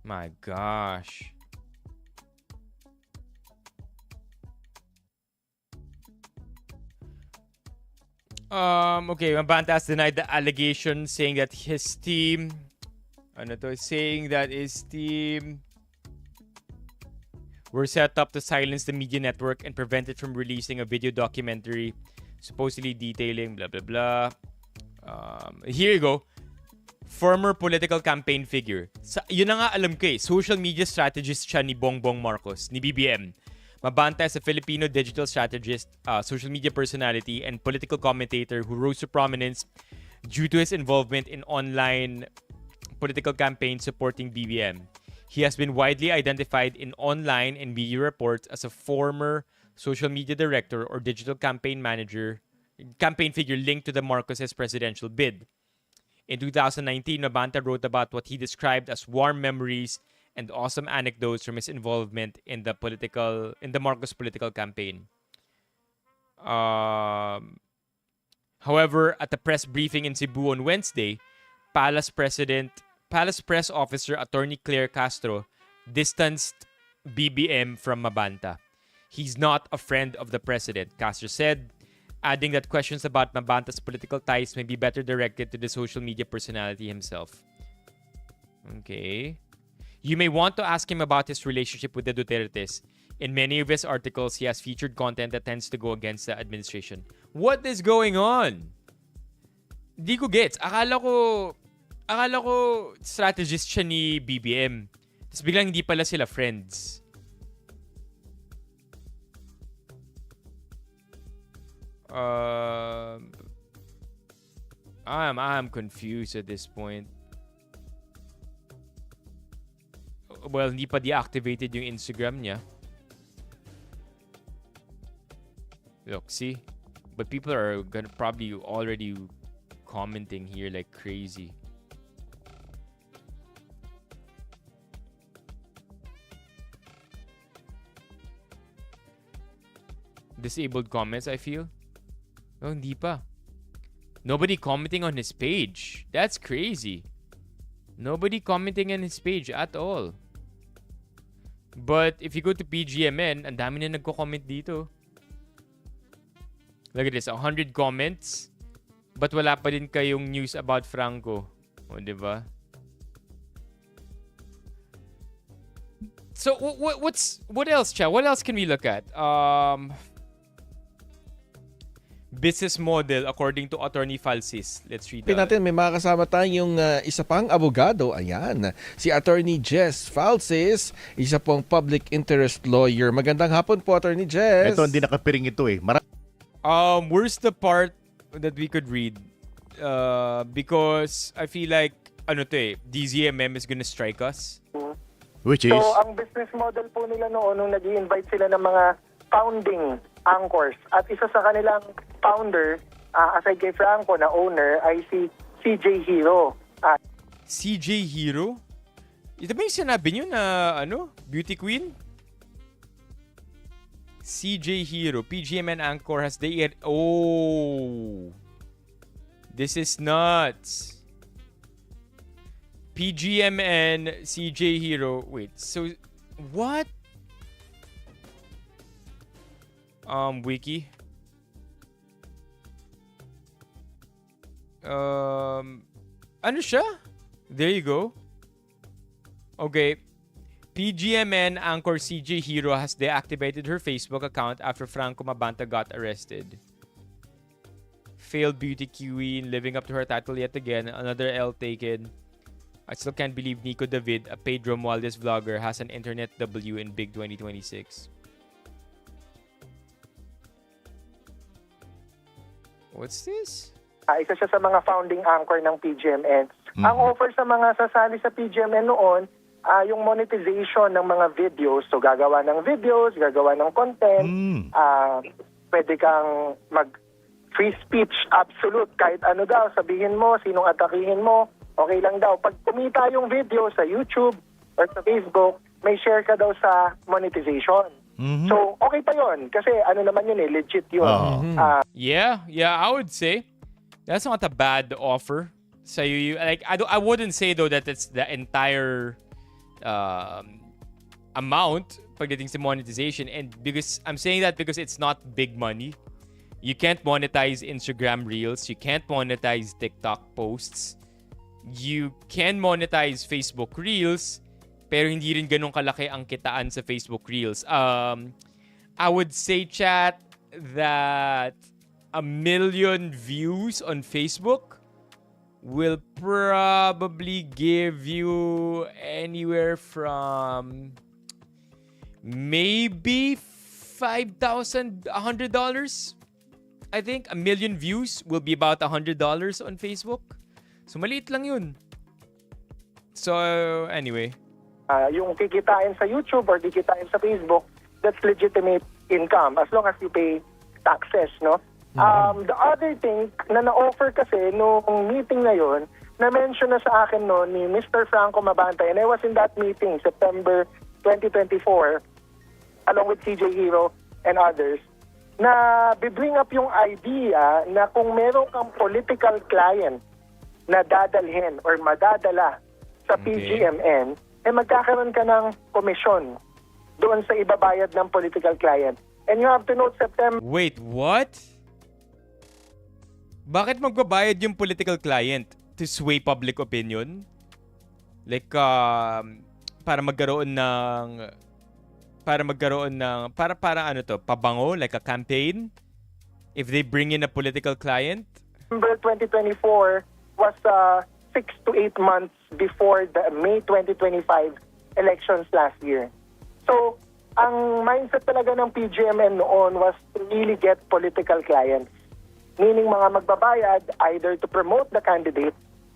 My gosh. Okay, Mabanta has denied the allegation, saying that his team were set up to silence the media network and prevent it from releasing a video documentary supposedly detailing blah blah blah. Here you go. Former political campaign figure. Yun na nga alam ko eh. Social media strategist siya ni Bongbong Marcos, ni BBM. Mabanta is a Filipino digital strategist, social media personality, and political commentator who rose to prominence due to his involvement in online political campaigns supporting BBM. He has been widely identified in online and media reports as a former social media director or digital campaign figure linked to the Marcoses presidential bid. In 2019, Mabanta wrote about what he described as warm memories and awesome anecdotes from his involvement in the Marcos political campaign. However, at the press briefing in Cebu on Wednesday, Palace Press Officer Attorney Claire Castro distanced BBM from Mabanta. He's not a friend of the president, Castro said, adding that questions about Mabanta's political ties may be better directed to the social media personality himself. Okay. You may want to ask him about his relationship with the Dutertes. In many of his articles, he has featured content that tends to go against the administration. What is going on? Di ko gets. Akala ko strategist siya ni BBM. Tapos biglang hindi pala sila friends. I'm confused at this point. Well, hindi pa deactivated yung Instagram niya. Look, see? But people are gonna probably already commenting here like crazy. Disabled comments, I feel. Oh, hindi pa. Nobody commenting on his page. That's crazy. Nobody commenting on his page at all. But if you go to PGMN, ang dami na nagko-comment dito. Look at this, 100 comments. But wala pa din kayong news about Franco. O, diba? So, what else, Cha? What else can we look at? Business model according to Attorney Falsis. Let's read that. Natin, may mga kasama tayong isa pang abogado. Ayan. Si Attorney Jess Falsis, isa pong public interest lawyer. Magandang hapon po, Attorney Jess. Ito, hindi nakapiring ito eh. Where's the part that we could read? Because I feel like, DZMM is gonna strike us. Which is? So, ang business model po nila noon, nung nag-i-invite sila ng mga founding anchors. At isa sa kanilang founder, aside kay Franco na owner, ay si CJ Hero. CJ Hero? Ito ba yung sinabi nyo na, beauty queen? CJ Hero, PGMN anchor has the... Oh! This is nuts. PGMN, CJ Hero. Wait, so... What? Wiki. Ano siya? There you go. Okay. PGMN anchor CJ Hero has deactivated her Facebook account after Franco Mabanta got arrested. Failed beauty queen, living up to her title yet again. Another L taken. I still can't believe Nico David, a paid Romualdez vlogger, has an internet W in big 2026. What's this? Isa siya sa mga founding anchor ng PGMN. Ang offer sa mga sasali sa PGMN noon, yung monetization ng mga videos. So, gagawa ng videos, gagawa ng content. Pwede kang free speech, absolute. Kahit ano daw, sabihin mo, sinong atakihin mo, okay lang daw. Pag kumita yung video sa YouTube or sa Facebook, may share ka daw sa monetization. So, okay pa yun. Kasi ano naman yun legit yun. Yeah, I would say that's not a bad offer. So I wouldn't say though that it's the entire amount pagdating sa monetization, and because I'm saying that because it's not big money. You can't monetize Instagram Reels, you can't monetize TikTok posts. You can monetize Facebook Reels Pero hindi rin ganun kalaki ang kitaan sa Facebook Reels. I would say, chat, that 1 million views on Facebook will probably give you anywhere from maybe $5,100. I think 1 million views will be about $100 on Facebook. So maliit lang yun. So anyway. Yung kikitain sa YouTube or kikitain sa Facebook, that's legitimate income as long as you pay taxes, no? The other thing na na-offer kasi nung meeting na yon, na-mention na sa akin no ni Mr. Franco Mabanta, and I was in that meeting September 2024 along with CJ Hero and others, na bibring up yung idea na kung meron kang political client na dadalhin or madadala sa PGMN, magkakaroon ka ng komisyon doon sa ibabayad ng political client. And you have to note September... Wait, what? Bakit magbabayad yung political client? To sway public opinion? Like, para magkaroon ng... Para ano to? Pabango? Like a campaign? If they bring in a political client? September 2024 was 6 to 8 months before the May 2025 elections last year. So, ang mindset talaga ng PGMN noon was to really get political clients. Meaning mga magbabayad either to promote the candidate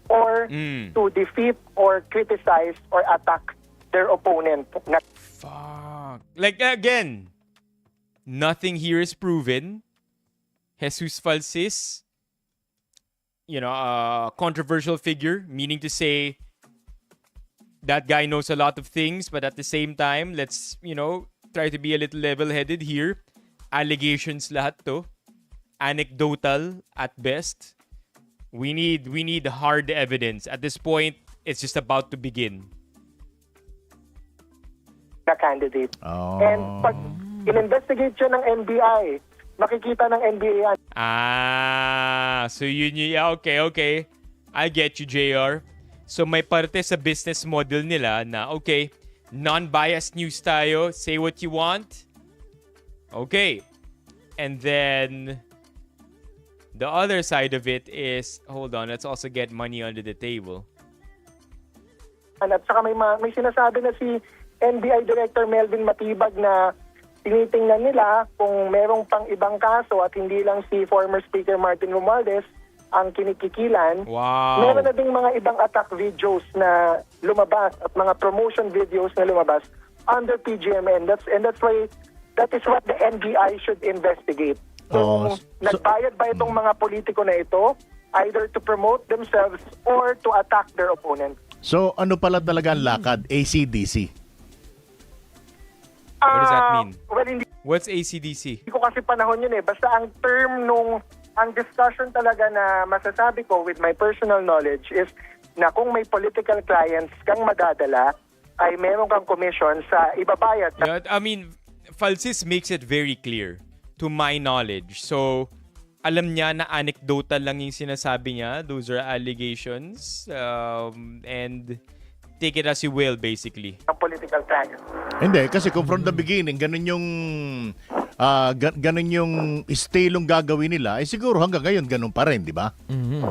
or to defeat or criticize or attack their opponent. Fuck. Like, again, nothing here is proven. Jesus Falsis, a controversial figure, meaning to say that guy knows a lot of things, but at the same time, let's, try to be a little level-headed here. Allegations lahat to. Anecdotal at best. We need hard evidence. At this point, it's just about to begin. The candidate. And pag in-investigate siya ng NBI, makikita ng NBI yan. So yun okay. I get you, JR. So may parte sa business model nila na, okay, non-biased news tayo, say what you want. Okay. And then, the other side of it is, hold on, let's also get money under the table. At saka may sinasabi na si NBI Director Melvin Matibag na tinitingnan nila kung merong pang ibang kaso at hindi lang si former Speaker Martin Romualdez ang kinikikilan. Wow. Meron na ding mga ibang attack videos na lumabas at mga promotion videos na lumabas under PGMN. That is what the NBI should investigate. So, nagbayad ba itong mga politiko na ito either to promote themselves or to attack their opponent? So, ano pala talaga ang lakad? ACDC? What does that mean? Well, hindi What's ACDC? ko kasi panahon yun eh. Basta ang term ang discussion talaga na masasabi ko with my personal knowledge is na kung may political clients kang madadala, ay meron kang commission sa ibabayad. I mean, Falsis makes it very clear to my knowledge. So, alam niya na anecdotal lang yung sinasabi niya. Those are allegations. And take it as you will, basically. Ang political clients. Hindi, kasi kung from the beginning, ganun yung estilong gagawin nila, siguro hanggang ngayon ganun pa rin, di ba? Mm-hmm.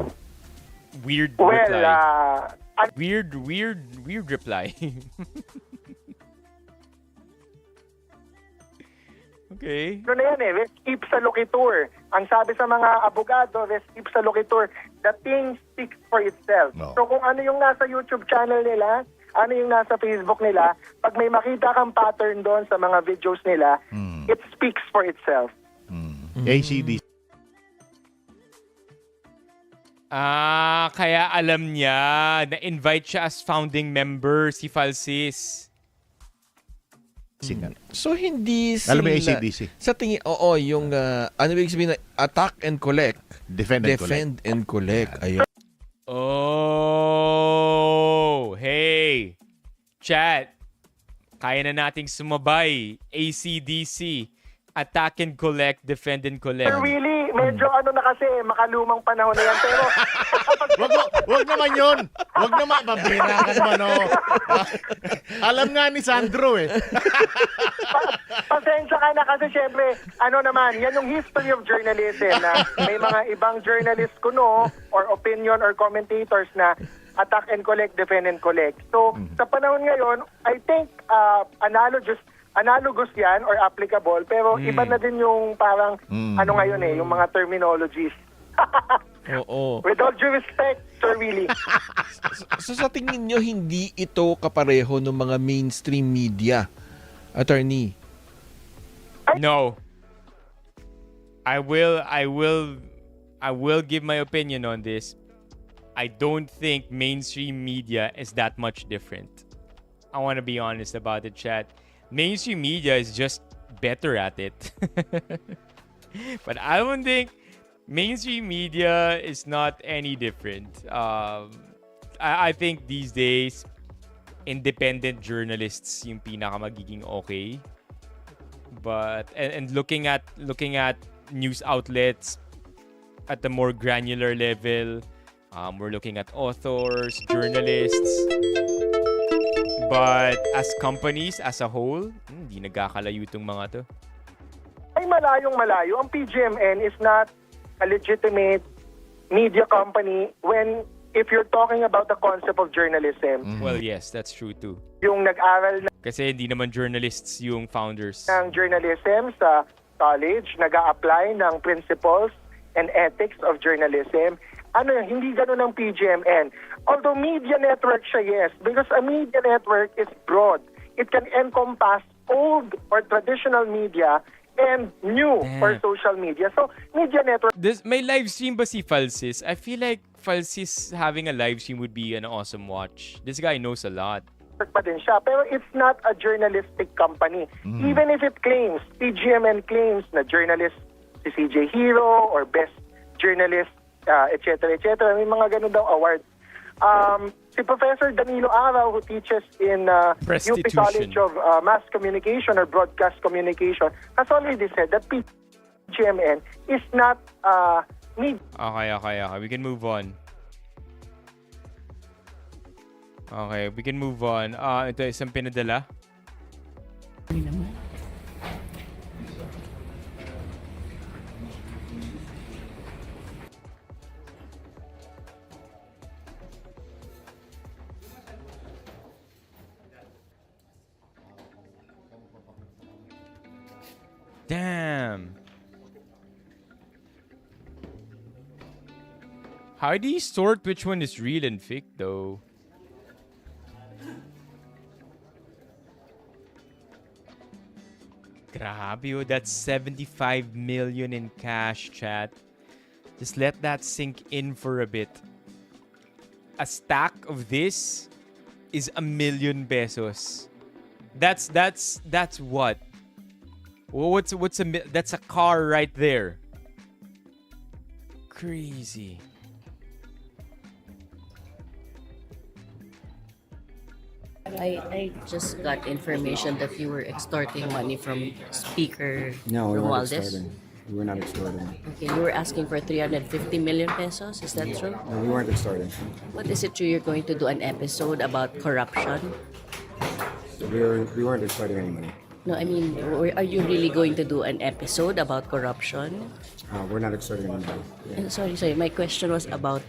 Weird Well, reply. Weird reply. Okay. Ano na yan eh, res ipsa loquitur. Ang sabi sa mga abogado, res ipsa loquitur, the thing speaks for itself. No. So kung ano yung nasa YouTube channel nila, ano yung nasa Facebook nila, pag may makita kang pattern doon sa mga videos nila, it speaks for itself. ACDC. Kaya alam niya, na-invite siya as founding member, si Falsis. So hindi sila... Alam mo yung ACDC? Sa tingin, yung ano ibig sabihin na attack and collect. Defend and collect. Ayun. Oh, hey, chat. Kaya na nating sumabay. ACDC, attack and collect, defend and collect. They're really medyo ano na kasi, makalumang panahon na yan. Pero, Wag naman yun. Wag naman. Mabira ka naman, oh. Alam nga ni Sandro, eh. pasensya ka na kasi syempre, ano naman, yan yung history of journalism na may mga ibang journalist kuno or opinion or commentators na attack and collect, defend and collect. So, sa panahon ngayon, I think analogous yan or applicable, pero iba na din yung parang ano ngayon yung mga terminologies. Oo. With all due respect, Sir Willie. So sa tingin nyo, hindi ito kapareho ng mga mainstream media, attorney? No. I will give my opinion on this. I don't think mainstream media is that much different. I want to be honest about it, chat. Mainstream media is just better at it. But I don't think mainstream media is not any different. I think these days, independent journalists yung pinaka magiging okay. But and looking at news outlets at the more granular level, we're looking at authors, journalists. But as companies as a whole, hindi nagkakalayo itong mga to. Ay malayong-malayo. Ang PGMN is not a legitimate media company if you're talking about the concept of journalism. Well, yes, that's true too. Yung nag-aral Kasi hindi naman journalists yung founders. ng journalism sa college, nag-a-apply ng principles and ethics of journalism. Hindi ganun ang PGMN. Although media network siya, yes, because a media network is broad. It can encompass old or traditional media and new or social media. So, media network. May live stream ba si Falsis? I feel like Falsis having a live stream would be an awesome watch. This guy knows a lot. Pa din siya, pero it's not a journalistic company. Even if it claims, PGMN claims na journalist si CJ Hero or best journalist, etc. May mga ganun daw award. Si Professor Danilo Araw, who teaches in UP College of Mass Communication or Broadcast Communication, has already said that PGMN is not media. Okay. We can move on. Okay, we can move on. Ito isang pinadala. Damn. How do you sort which one is real and fake though? Grabe, that's 75 million in cash, chat. Just let that sink in for a bit. A stack of this is 1 million pesos. That's what? That's a car right there. Crazy. I just got information that you were extorting money from Speaker No, we weren't Romualdez. extorting. We were not extorting. Okay, you were asking for 350 million pesos. Is that true? No, we weren't extorting. What is it true you're going to do an episode about corruption? We weren't extorting any money. No, I mean, are you really going to do an episode about corruption? We're not extorting any money. Yeah. Sorry. My question was about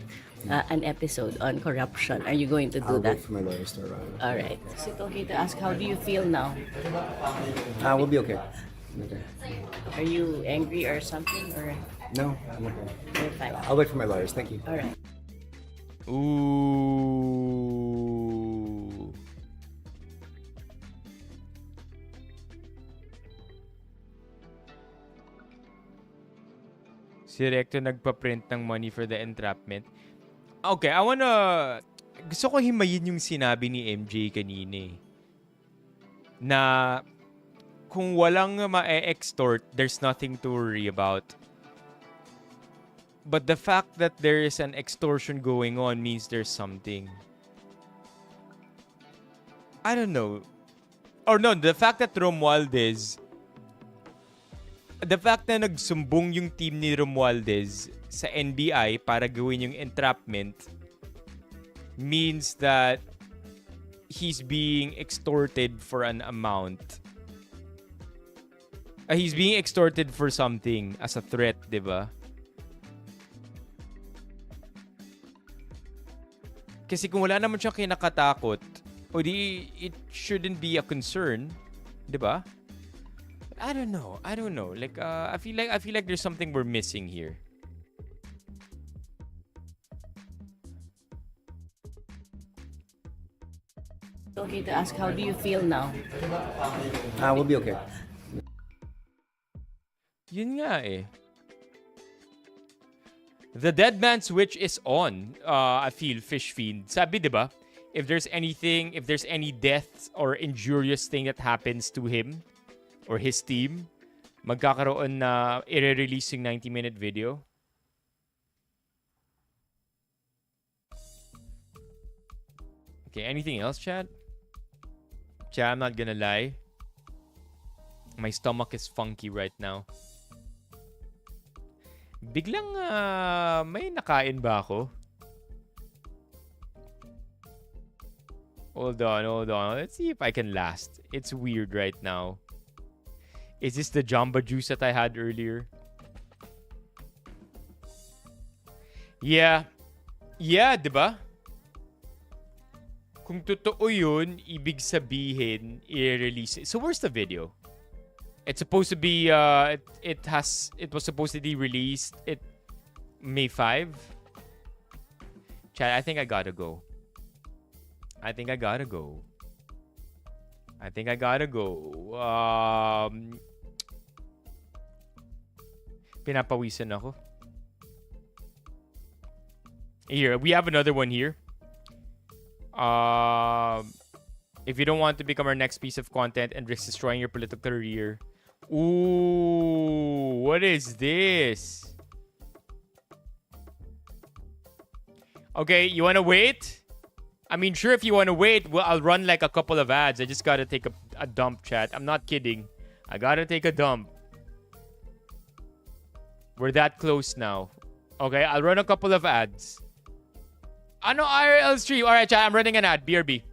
an episode on corruption. Are you going to do I'll that? wait for my lawyers to arrive. All right. Is it okay to ask how do you feel now? We'll be okay. Okay. Are you angry or something? Or No, I'm okay. you're fine? I'll wait for my lawyers. Thank you. All right. Ooh. Si Recto nagpa-print ng money for the entrapment. Okay, gusto ko himayin yung sinabi ni MJ kanina eh. Na kung walang ma-extort, there's nothing to worry about. But the fact that there is an extortion going on means there's something. I don't know. Or no, the fact that Romualdez the fact na nagsumbong yung team ni Romualdez sa NBI para gawin yung entrapment means that he's being extorted for an amount. He's being extorted for something as a threat, di ba? Kasi kung wala naman siyang kinakatakot, o di, it shouldn't be a concern, di ba? I don't know. Like, I feel like there's something we're missing here. Okay to ask, how do you feel now? We'll be okay. Yun nga eh. The dead man switch is on. I feel Fish Fiend. Sabi, di ba? If there's any death or injurious thing that happens to him or his team, magkakaroon na i-release yung 90-minute video. Okay, anything else, Chad? Chad, I'm not gonna lie. My stomach is funky right now. Biglang may nakain ba ako? Hold on. Let's see if I can last. It's weird right now. Is this the Jamba Juice that I had earlier? Yeah. Yeah, diba? Kung totoo yun, ibig sabihin, i-release it. So where's the video? It's supposed to be, it was supposed to be released May 5. Chat, I think I gotta go. Pinapawisan ako. Here, we have another one here. If you don't want to become our next piece of content and risk destroying your political career. Ooh, what is this? Okay, you want to wait? I mean, sure, if you want to wait, well, I'll run like a couple of ads. I just got to take a dump, chat. I'm not kidding. I got to take a dump. We're that close now. Okay, I'll run a couple of ads. Ano IRL stream? Alright, chat, I'm running an ad. BRB.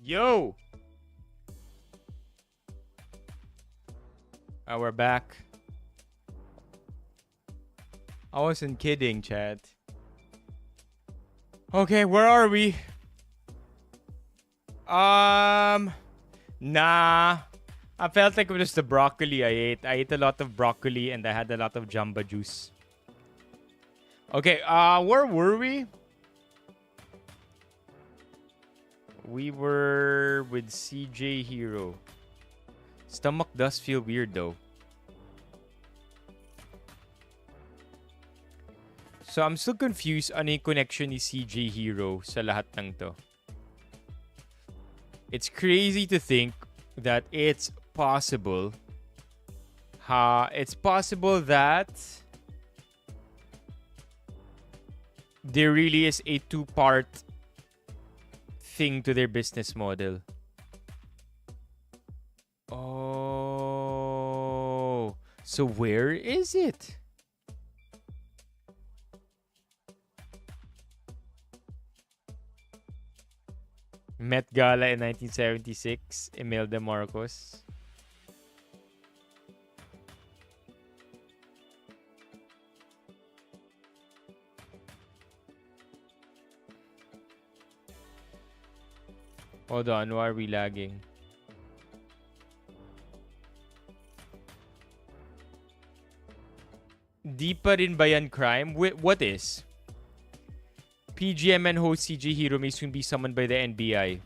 Yo! We're back. I wasn't kidding, chat. Okay, where are we? Nah. I felt like it was the broccoli I ate. I ate a lot of broccoli and I had a lot of jamba juice. Okay, where were we? We were with CJ Hero. Stomach does feel weird though. So I'm still confused ano yung connection ni CJ Hero sa lahat ng to. It's crazy to think that it's possible. It's possible that there really is a two-part thing to their business model. Oh, so where is it? Met Gala in 1976, Imelda Marcos. Hold on, why are we lagging? Di pa rin ba yan crime? What is? PGMN host CJ Hero may soon be summoned by the NBI.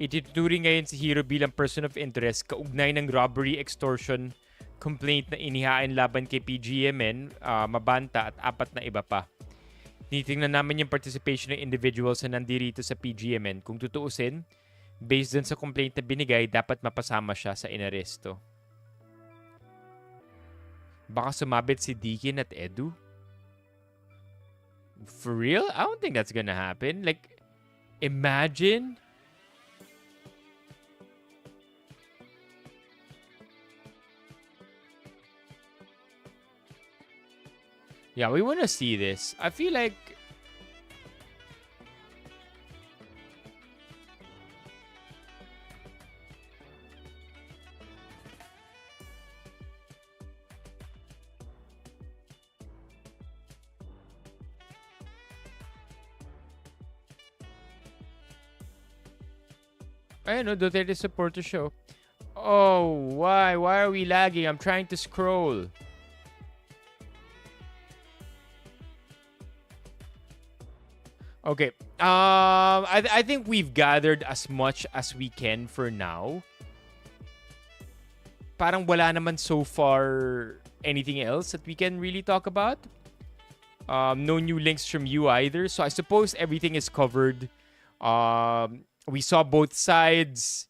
Ituturing ngayon si Hero bilang person of interest kaugnay ng robbery extortion complaint na inihain laban kay PGMN, Mabanta at 4 na iba pa. Tinitingnan namin yung participation ng individuals na nandirito sa PGMN. Kung tutuusin, based dun sa complaint na binigay, dapat mapasama siya sa inaresto. Baka sumabit si Deakin at Edu? For real? I don't think that's gonna happen. Like, imagine. Yeah, we wanna see this. I feel like I know, Duterte supporter show. Oh, why? Why are we lagging? I'm trying to scroll. Okay. I think we've gathered as much as we can for now. Parang wala naman so far anything else that we can really talk about. No new links from you either. So I suppose everything is covered. We saw both sides.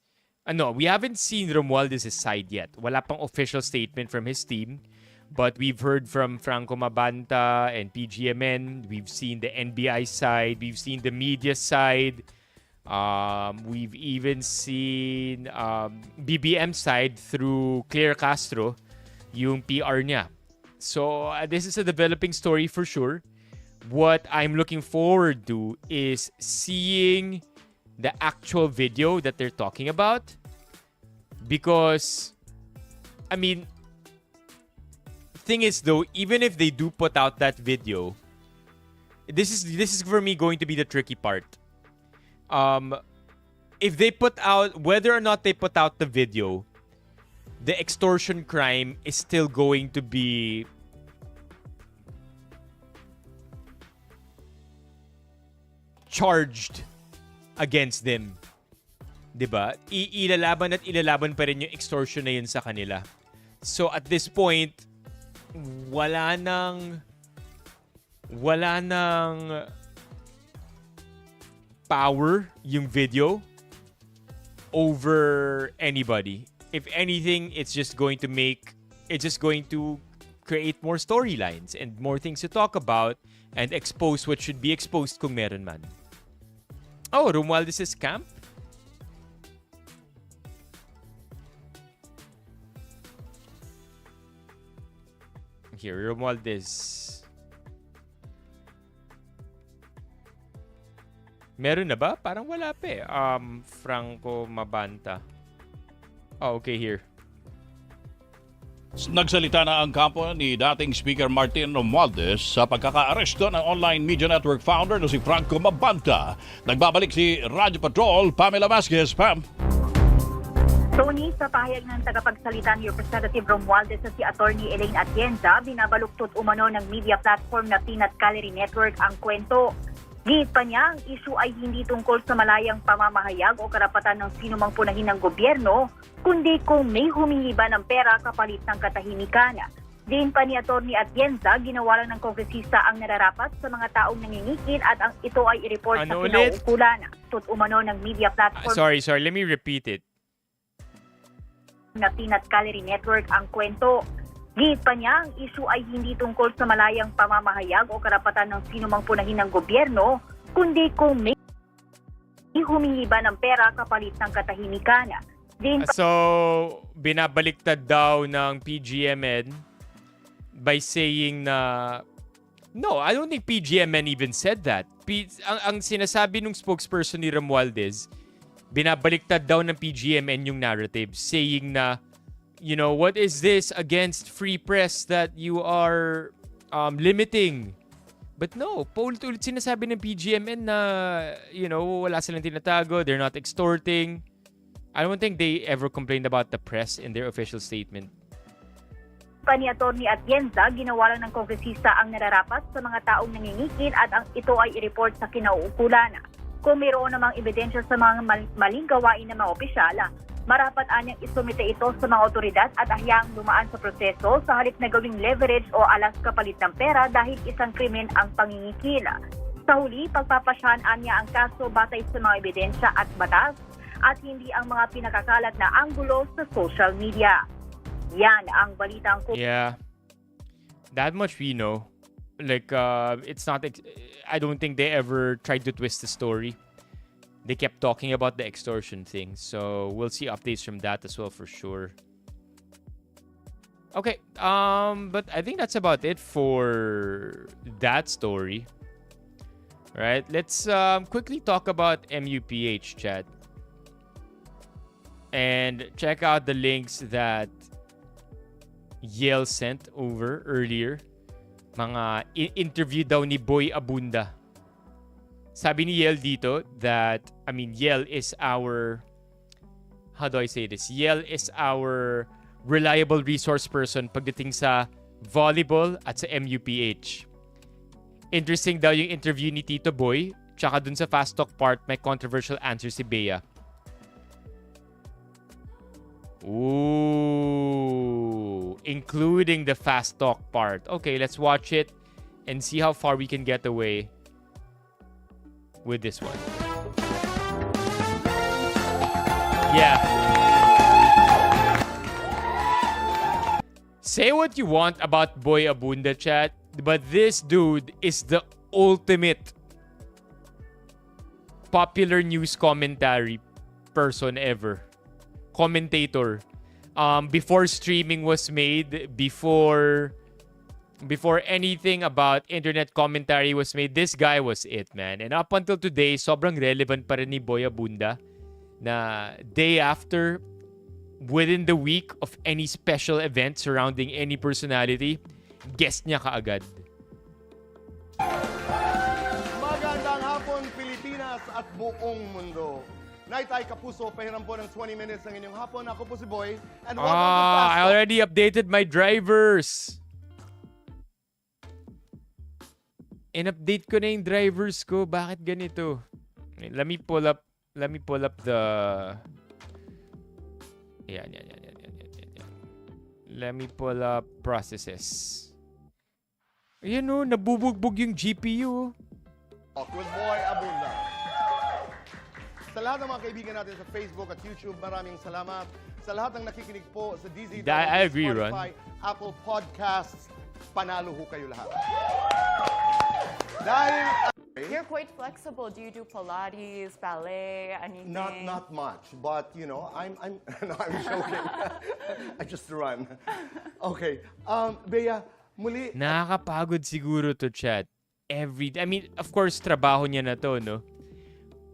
No, we haven't seen Romualdez' side yet. Wala pang official statement from his team. But we've heard from Franco Mabanta and PGMN. We've seen the NBI side. We've seen the media side. We've even seen BBM side through Claire Castro, yung PR niya. So this is a developing story for sure. What I'm looking forward to is seeing the actual video that they're talking about. Because, I mean, thing is though, even if they do put out that video, this is for me going to be the tricky part. If they put out, whether or not they put out the video, the extortion crime is still going to be charged against them. 'Di ba? Ilalaban at ilalaban pa rin yung extortion na yun sa kanila. So at this point, wala nang power yung video over anybody. If anything, it's just going to create more storylines and more things to talk about and expose what should be exposed kung meron man. Oh, Romualdez' camp? Here, Romualdez. Meron na ba? Parang wala pa eh. Franco Mabanta. Oh, okay, here. Nagsalita na ang kampo ni dating Speaker Martin Romualdez sa pagkaka-aresto ng online media network founder na si Franco Mabanta. Nagbabalik si Radyo Patrol, Pamela Vasquez. Pam. Tony, sa pahayag ng tagapagsalita ni Representative Romualdez sa si Attorney Elaine Atienza, binabaluktot umano ng media platform na Peanut Gallery Network ang kwento. Git pa niya, ang issue ay hindi tungkol sa malayang pamamahayag o karapatan ng sinumang punahin ng gobyerno, kundi kung may humingi ba ng pera kapalit ng katahimikan. Din pa ni Atty. Atienza, ginawa lang ng kongresista ang nararapat sa mga taong nangingikil at ang ito ay i-report sa kinauukulan. Tut umano ng media platform. Sorry, let me repeat it. Na Peanut Gallery Network ang kwento. Git pa niya, ang issue ay hindi tungkol sa malayang pamamahayag o karapatan ng sinumang punahin ng gobyerno, kundi kung may humingi ba ng pera kapalit ng katahimikan. So, binabaliktad daw ng PGMN by saying na no, I don't think PGMN even said that. Ang sinasabi ng spokesperson ni Romualdez, binabaliktad daw ng PGMN yung narrative, saying na, you know, what is this against free press that you are limiting? But no, paulit-ulit sinasabi ng PGMN na, you know, wala silang tinatago, they're not extorting. I don't think they ever complained about the press in their official statement. Pa ni Atty. Atienza, ginawa lang ng kongresista ang nararapat sa mga taong nangingikil at ang ito ay i-report sa kinauukulan. Kung mayroon namang ebidensya sa mga maling gawain ng mga opisyala, marapat anyang isumite ito sa mga otoridad at ahyaang dumaan sa proseso sa halip na gawing leverage o alas kapalit ng pera dahil isang krimen ang pangingikil. Sa huli, pagpapasyahan niya ang kaso batay sa mga ebidensya at batas at hindi ang mga pinakakalat na anggulo sa social media. Yan ang balitang ko. Yeah. That much we know. Like, it's not... I don't think they ever tried to twist the story. They kept talking about the extortion thing. So, we'll see updates from that as well for sure. Okay. But I think that's about it for that story. Right? Let's quickly talk about MUPH, chat. And check out the links that Yale sent over earlier. Mga interview daw ni Boy Abunda. Sabi ni Yale dito that, I mean, Yale is our, how do I say this? Yale is our reliable resource person pagdating sa volleyball at sa MUPH. Interesting daw yung interview ni Tito Boy, tsaka dun sa Fast Talk part, may controversial answer si Bea. Ooh, including the Fast Talk part. Okay, let's watch it and see how far we can get away with this one. Yeah. Say what you want about Boy Abunda, chat, but this dude is the ultimate popular news commentary person ever. Commentator. Before streaming was made, before anything about internet commentary was made, this guy was it, man. And up until today, sobrang relevant pa rin ni Boy Abunda na day after, within the week of any special event surrounding any personality, guest niya kaagad. Magandang hapon, Pilipinas at buong mundo. Naitay Kapuso, pahiram po ng 20 minutes ng inyong hapon. Ako po si Boy. And welcome to Fast I Talk. already updated my drivers. In-update ko na yung drivers ko. Bakit ganito? Let me pull up the... Yan. Let me pull up processes. Ayan o, nabubugbog yung GPU. With Boy Abunda. Sa lahat ng mga kaibigan natin sa Facebook at YouTube, maraming salamat. Sa lahat ng nakikinig po sa DZ, I agree, Spotify, Apple Podcasts, panalo ho kayo lahat. Dahil... You're quite flexible. Do you do Pilates, ballet, anything? Not much, but you know, I'm no, I'm joking. I just run. Okay. Bea, muli... Nakakapagod siguro to, chat. I mean, of course, trabaho niya na to, no?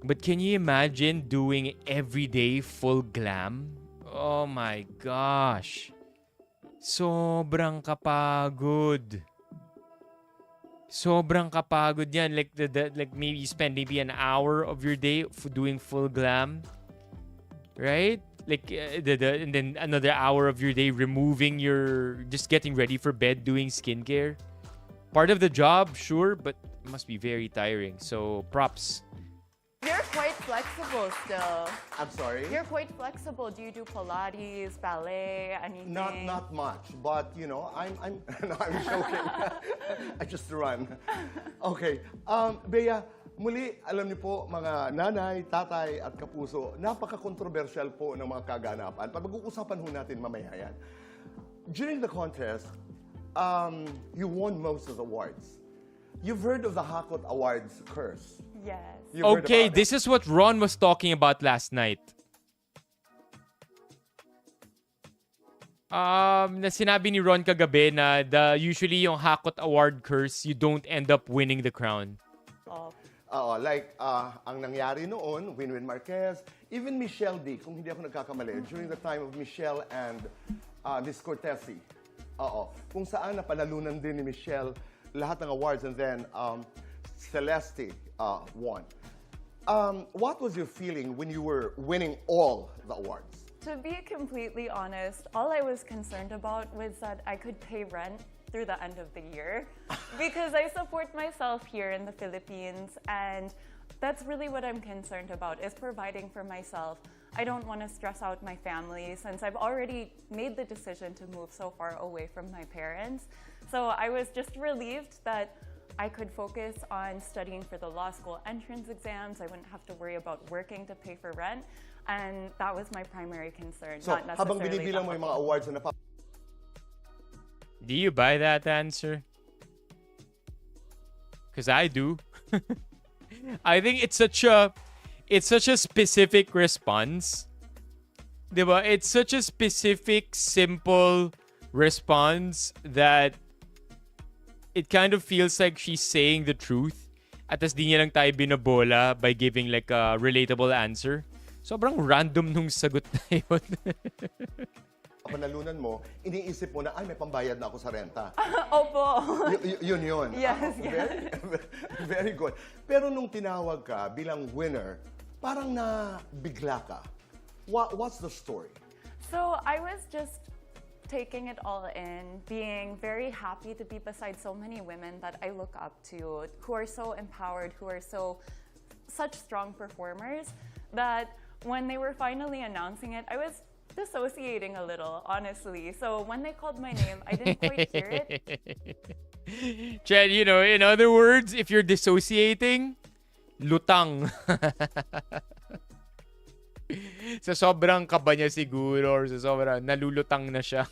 But can you imagine doing everyday full glam? Oh my gosh. Sobrang kapagod. Sobrang kapagod yan. Like like maybe you spend maybe an hour of your day doing full glam, right? Like and then another hour of your day removing just getting ready for bed, doing skincare. Part of the job, sure, but it must be very tiring. So props. You're quite flexible still. I'm sorry? You're quite flexible. Do you do Pilates, ballet, anything? Not much, but you know, I'm no, I'm joking. I just run. Okay. Bea, muli, alam niyo po, mga nanay, tatay, at kapuso, napaka-controversial po ng mga kaganapan. Pag-uusapan ho natin mamaya yan. During the contest, you won most of the awards. You've heard of the Hakot Awards curse. Yes. Okay, this is what Ron was talking about last night. Na sinabi ni Ron kagabi na usually yung Hakot Award curse, you don't end up winning the crown. Like, ang nangyari noon, Winwin Marquez, even Michelle D, kung hindi ako nagkakamali, during the time of Michelle and Miss Cortesi. Kung saan napanalunan din ni Michelle lahat ng awards, and then Celeste won. What was your feeling when you were winning all the awards? To be completely honest, all I was concerned about was that I could pay rent through the end of the year because I support myself here in the Philippines, and that's really what I'm concerned about, is providing for myself. I don't want to stress out my family since I've already made the decision to move so far away from my parents. So I was just relieved that I could focus on studying for the law school entrance exams. I wouldn't have to worry about working to pay for rent. And that was my primary concern, So, not habang necessarily binibilang mo yung mga awards na Do you buy that answer? Because I do. I think it's such a specific response. Diba? It's such a specific, simple response that it kind of feels like she's saying the truth. At tas di niya lang tayo binabola by giving like a relatable answer. Sobrang random nung sagot na yun. panalunan mo, iniisip mo na, ay, may pambayad na ako sa renta. Opo. Yun. Yes, Very good. Pero nung tinawag ka bilang winner, parang nabigla ka. What's the story? So I was just taking it all in, being very happy to be beside so many women that I look up to, who are so empowered, who are such strong performers, that when they were finally announcing it, I was dissociating a little, honestly. So when they called my name, I didn't quite hear it. Chad, you know, in other words, if you're dissociating, lutang. Sa sobrang kaba niya siguro, or sa sobrang nalulutang na siya.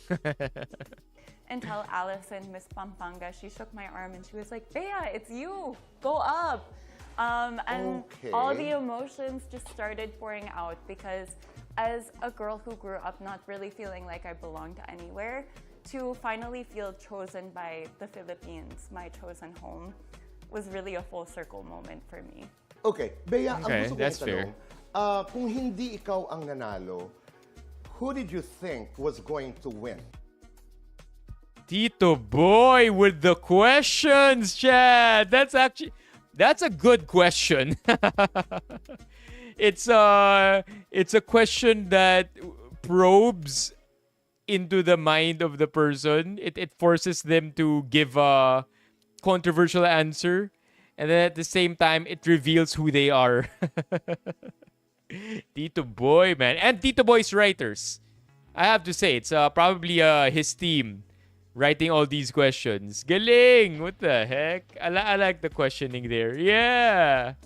Until Allison, Miss Pampanga, she shook my arm and she was like, Bea, it's you, go up. And all the emotions just started pouring out, because as a girl who grew up not really feeling like I belonged anywhere, to finally feel chosen by the Philippines, my chosen home, was really a full circle moment for me. Okay, Bea, ang gusto that's kong fair. tanong, kung hindi ikaw ang nanalo, who did you think was going to win? Tito Boy with the questions, Chad. That's a good question. It's a question that probes into the mind of the person. It forces them to give a controversial answer, and then at the same time it reveals who they are. Tito Boy, man. And Tito Boy's writers. I have to say, it's probably his team writing all these questions. Galing! What the heck? I like the questioning there. Yeah!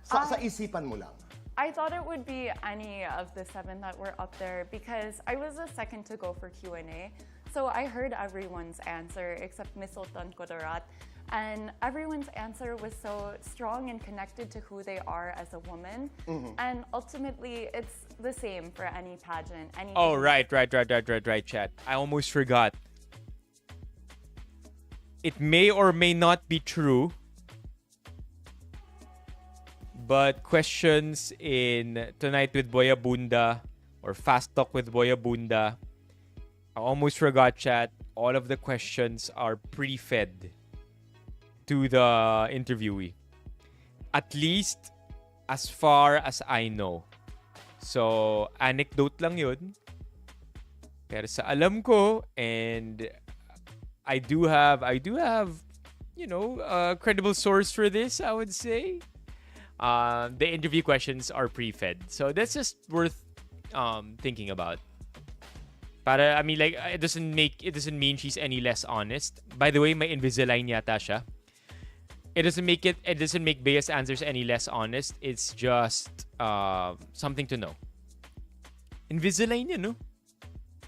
Sa isipan mo lang. I thought it would be any of the 7 that were up there, because I was the second to go for Q&A. So I heard everyone's answer except Miss Oton Kodorat. And everyone's answer was so strong and connected to who they are as a woman. Mm-hmm. And ultimately, it's the same for any pageant. Oh, right, Chad. I almost forgot. It may or may not be true, But questions in Tonight with Boya Bunda or Fast Talk with Boya Bunda, I almost forgot, chat. All of the questions are pre-fed to the interviewee. At least as far as I know. So, anecdote lang yun. Pero sa alam ko, and I do have, you know, a credible source for this, I would say. The interview questions are pre-fed. So that's just worth thinking about. Para, I mean, like, it doesn't mean she's any less honest. By the way, may Invisalign yata siya. It doesn't make Bea's answers any less honest. It's just something to know. Invisalign yun, no?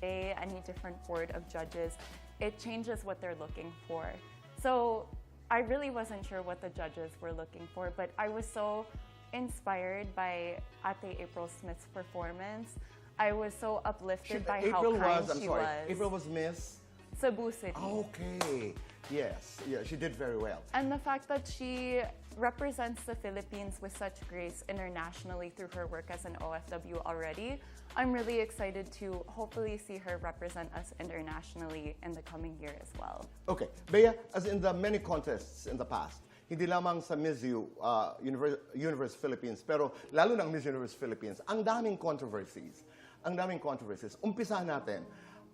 Any different board of judges, it changes what they're looking for. So I really wasn't sure what the judges were looking for, but I was so inspired by Ate April Smith's performance. I was so uplifted by April how kind was, she I'm sorry, was. April was Miss Cebu City. Okay. Yes. Yeah, she did very well. And the fact that she represents the Philippines with such grace internationally through her work as an OFW already, I'm really excited to hopefully see her represent us internationally in the coming year as well. Okay. Bea, as in the many contests in the past, hindi lamang sa Miss Universe Philippines, pero lalo ng Miss Universe Philippines, ang daming controversies. Umpisahan natin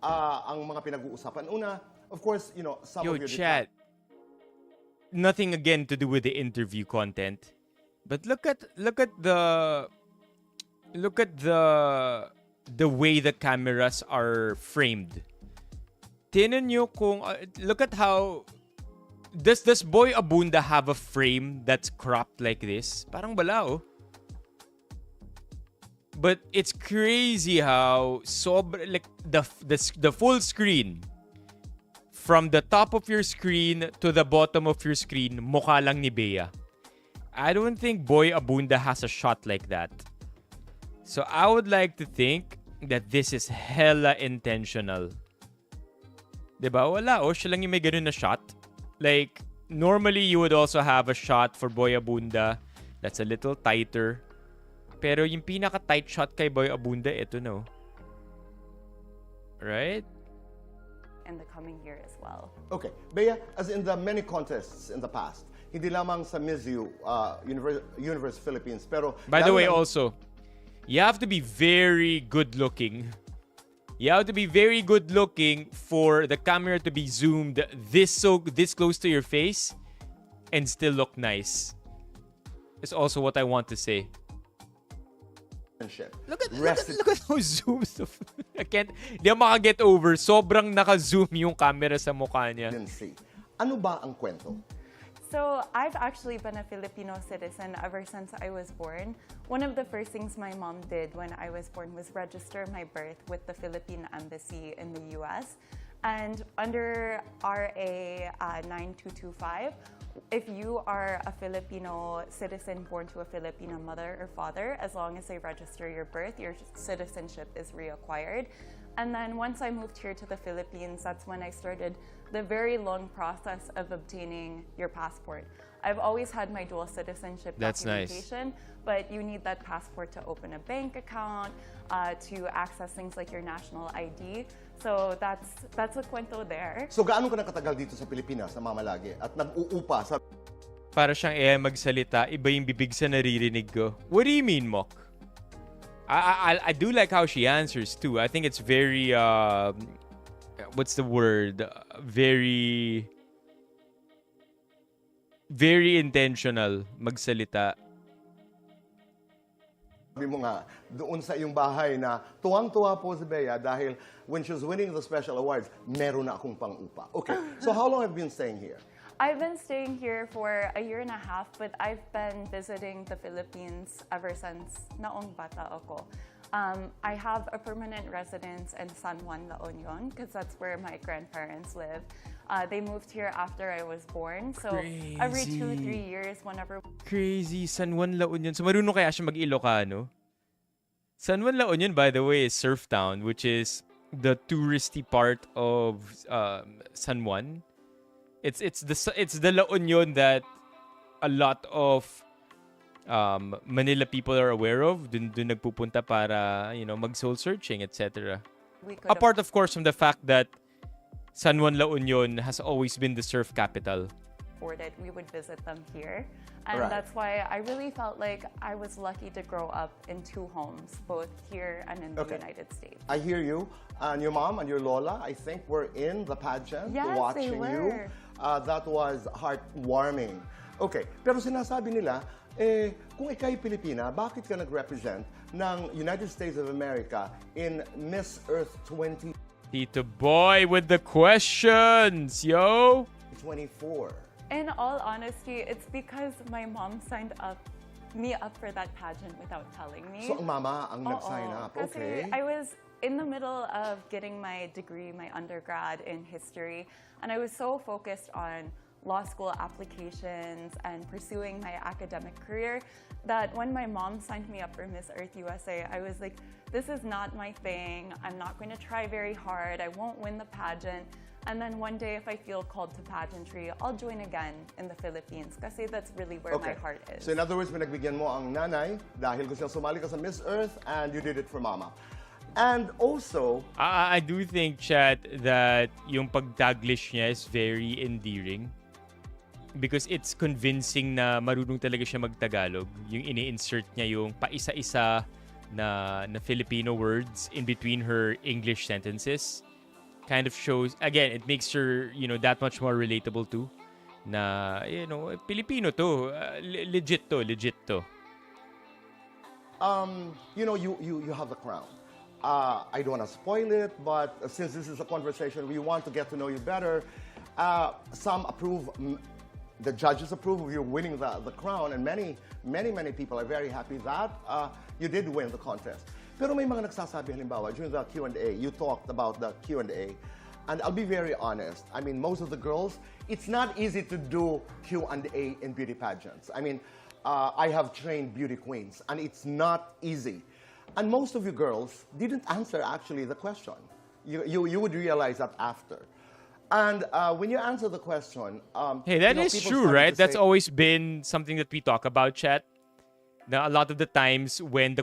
ang mga pinag-uusapan. Una, of course, you know, some of your chat. Nothing again to do with the interview content, but look at the way the cameras are framed. Tinan nyo kung look at how does Boy Abunda have a frame that's cropped like this? Parang wala, oh. But it's crazy how like the full screen, from the top of your screen to the bottom of your screen, mukha lang ni Bea. I don't think Boy Abunda has a shot like that. So I would like to think that this is hella intentional. Diba? Wala, oh. Siya lang yung may ganun na shot. Like, normally you would also have a shot for Boy Abunda that's a little tighter. Pero yung pinaka-tight shot kay Boy Abunda, ito no. Right? In the coming year as well. Okay. Bea, as in the many contests in the past, hindi lamang sa Miss Universe Philippines, pero... By the way, also, you have to be very good-looking. You have to be very good-looking for the camera to be zoomed this close to your face and still look nice. It's also what I want to say. Look at how zoomed. I can't. Di ako makaget over. Sobrang naka-zoom yung camera sa mukha niya. Ano ba ang kwento? So I've actually been a Filipino citizen ever since I was born. One of the first things my mom did when I was born was register my birth with the Philippine Embassy in the US. And under RA 9225, if you are a Filipino citizen born to a Filipino mother or father, as long as they register your birth, your citizenship is reacquired. And then once I moved here to the Philippines, that's when I started the very long process of obtaining your passport. I've always had my dual citizenship documentation, but you need that passport to open a bank account, to access things like your national ID. So that's a kwento there. So gaano ka nakatagal dito sa Pilipinas na mamalagi at nag-uupa sa... Para siyang magsalita, iba yung bibig sa naririnig ko. What do you mean, Mok? I do like how she answers too. I think it's very what's the word? Very intentional magsalita. Sabi mo nga, doon sa iyong bahay na tuwang-tuwa po si Bea dahil when she was winning the special awards, meron na akong pang-upa. Okay, so how long have you been staying here? I've been staying here for a year and a half, but I've been visiting the Philippines ever since naong bata ako. I have a permanent residence in San Juan, La Union, because that's where my grandparents live. They moved here after I was born, so every 2-3 years, whenever... Crazy, San Juan, La Union. So marunong kaya siya mag-Ilocano? San Juan, La Union, by the way, is Surf Town, which is the touristy part of San Juan. It's the La Union that a lot of Manila people are aware of. Dun nagpupunta para, mag soul searching, etc. Apart, of course, from the fact that San Juan La Union has always been the surf capital. We would visit them here. And Right. that's why I really felt like I was lucky to grow up in two homes, both here and in the United States. I hear you. And your mom and your lola, I think, were in the pageant Yes, watching they you. were. That was heartwarming. Okay, pero sinasabi nila, kung ikay Pilipina, bakit ka nag-represent ng United States of America in Miss Earth 2024? Tito Boy with the questions, yo! In all honesty, it's because my mom signed me up for that pageant without telling me. So, ang mama ang nag-sign up. Kasi Okay. I was in the middle of getting my degree, my undergrad in history, and I was so focused on law school applications and pursuing my academic career that when my mom signed me up for Miss Earth USA, I was like, this is not my thing. I'm not going to try very hard. I won't win the pageant. And then one day, if I feel called to pageantry, I'll join again in the Philippines kasi that's really where my heart is. So in other words, pinagbigyan mo ang nanay dahil gusto niyang sumali ka sa Miss Earth and you did it for mama. And also, I do think, Chat, that yung pagtaglish niya is very endearing. Because it's convincing na marunong talaga siya mag-Tagalog. Yung ini-insert niya yung paisa-isa na Filipino words in between her English sentences. Kind of shows, again, it makes her, that much more relatable too. Na, Filipino to. Legit to. You have the crown. I don't want to spoil it, but since this is a conversation, we want to get to know you better. Some approve, the judges approve of you winning the crown, and many people are very happy that you did win the contest. Pero may mga nagsasabi, halimbawa, during the Q&A, you talked about the Q&A, and I'll be very honest. I mean, most of the girls, it's not easy to do Q&A in beauty pageants. I mean, I have trained beauty queens, and it's not easy. And most of you girls didn't answer, actually, the question. You would realize that after. And when you answer the question... hey, that is people true, started right? to That's say- always been something that we talk about, Chat. Now, a lot of the times when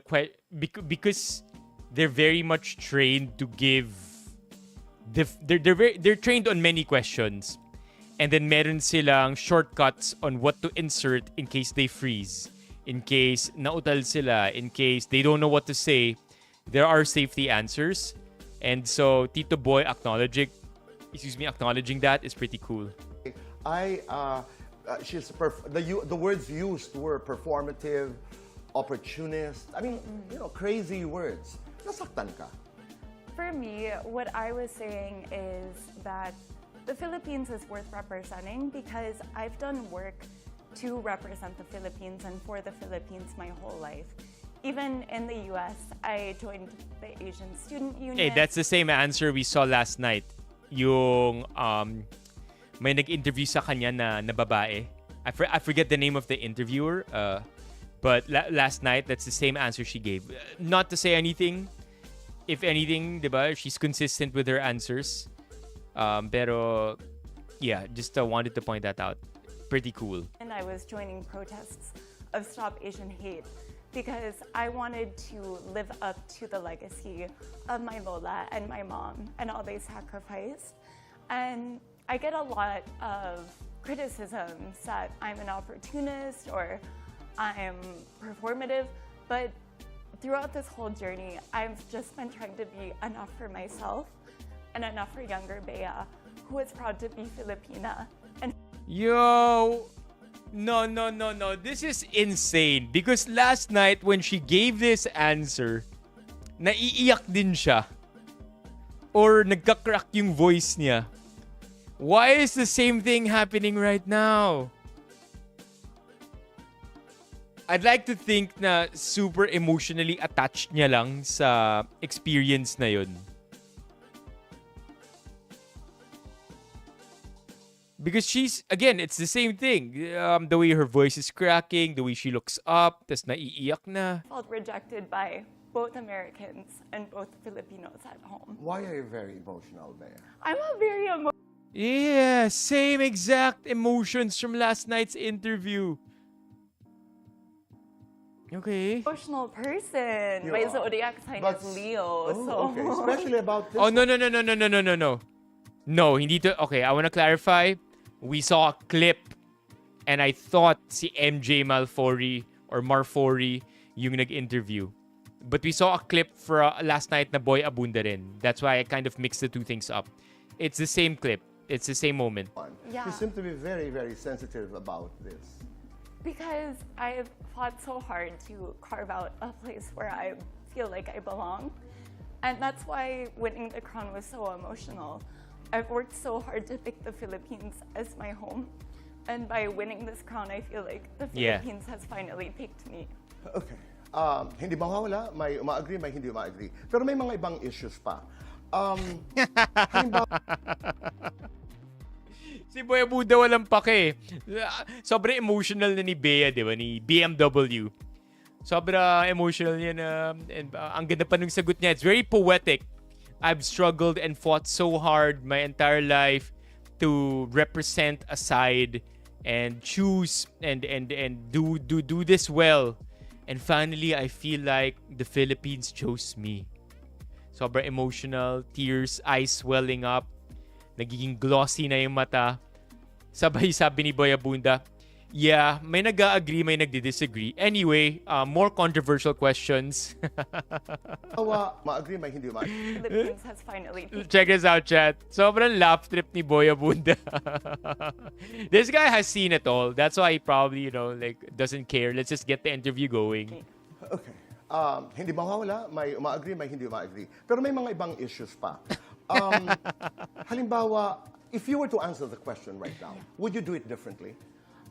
because they're very much trained to give... They're trained on many questions. And then meron silang shortcuts on what to insert in case they freeze. In case nautal sila. In case they don't know what to say. There are safety answers. And so, Tito Boy acknowledging that is pretty cool. The words used were performative, opportunist. I mean, crazy words. Nasaktan ka. For me, what I was saying is that the Philippines is worth representing because I've done work to represent the Philippines and for the Philippines my whole life. Even in the US, I joined the Asian Student Union. Hey, that's the same answer we saw last night. Yung may nag-interview sa kanya na babae. I forget the name of the interviewer. But last night, that's the same answer she gave. Not to say anything. If anything, diba, she's consistent with her answers. Pero, yeah, just wanted to point that out. Pretty cool. And I was joining protests of Stop Asian Hate because I wanted to live up to the legacy of my Lola and my mom and all they sacrificed. And I get a lot of criticisms that I'm an opportunist or I'm performative, but throughout this whole journey, I've just been trying to be enough for myself and enough for younger Bea, who is proud to be Filipina. And Yo! No. This is insane. Because last night, when she gave this answer, naiiyak din siya. Or nagka-crack yung voice niya. Why is the same thing happening right now? I'd like to think na super emotionally attached niya lang sa experience na yun. Because again, it's the same thing. The way her voice is cracking, the way she looks up, tas naiiyak na. felt rejected by both Americans and both Filipinos at home. Why are you very emotional, Bea? I'm a very Yeah, same exact emotions from last night's interview. Okay. Emotional person. You My are. zodiac sign But- is Leo. Oh, so okay. Especially about this. Oh, no, no, no, no, no, no, no, no, no. No, hindi to. Okay, I want to clarify. We saw a clip and I thought si MJ Malfori or Marfori yung nag-interview. But we saw a clip for last night na Boy Abunda rin. That's why I kind of mixed the two things up. It's the same clip. It's the same moment. Yeah. You seem to be very, very sensitive about this. Because I've fought so hard to carve out a place where I feel like I belong. And that's why winning the crown was so emotional. I've worked so hard to pick the Philippines as my home. And by winning this crown, I feel like the Philippines has finally picked me. Okay. Hindi mawawala, may uma-agree, may hindi uma-agree. Pero may mga ibang issues pa. Halimbawa, Si Boy Abunda walang pake. Sobrang emotional na ni Bea, di ba? Ni BMW. Sobrang emotional niya na. And, ang ganda pa nung sagot niya. It's very poetic. I've struggled and fought so hard my entire life to represent a side and choose and do this well. And finally, I feel like the Philippines chose me. Sobrang emotional, tears, eyes swelling up. Nagiging glossy na yung mata. Sabay sabi ni Boy Abunda, yeah, may nag-agree, may nagdi-disagree. Anyway, more controversial questions. ma-agree, may hindi ma-agree. The Philippines has finally picked Check this out, chat. Sobrang laugh trip ni Boy Abunda. This guy has seen it all. That's why he probably, doesn't care. Let's just get the interview going. Okay. Hindi mawawala, may uma-agree, may hindi ma-agree. Pero may mga ibang issues pa. Halimbawa, if you were to answer the question right now, would you do it differently?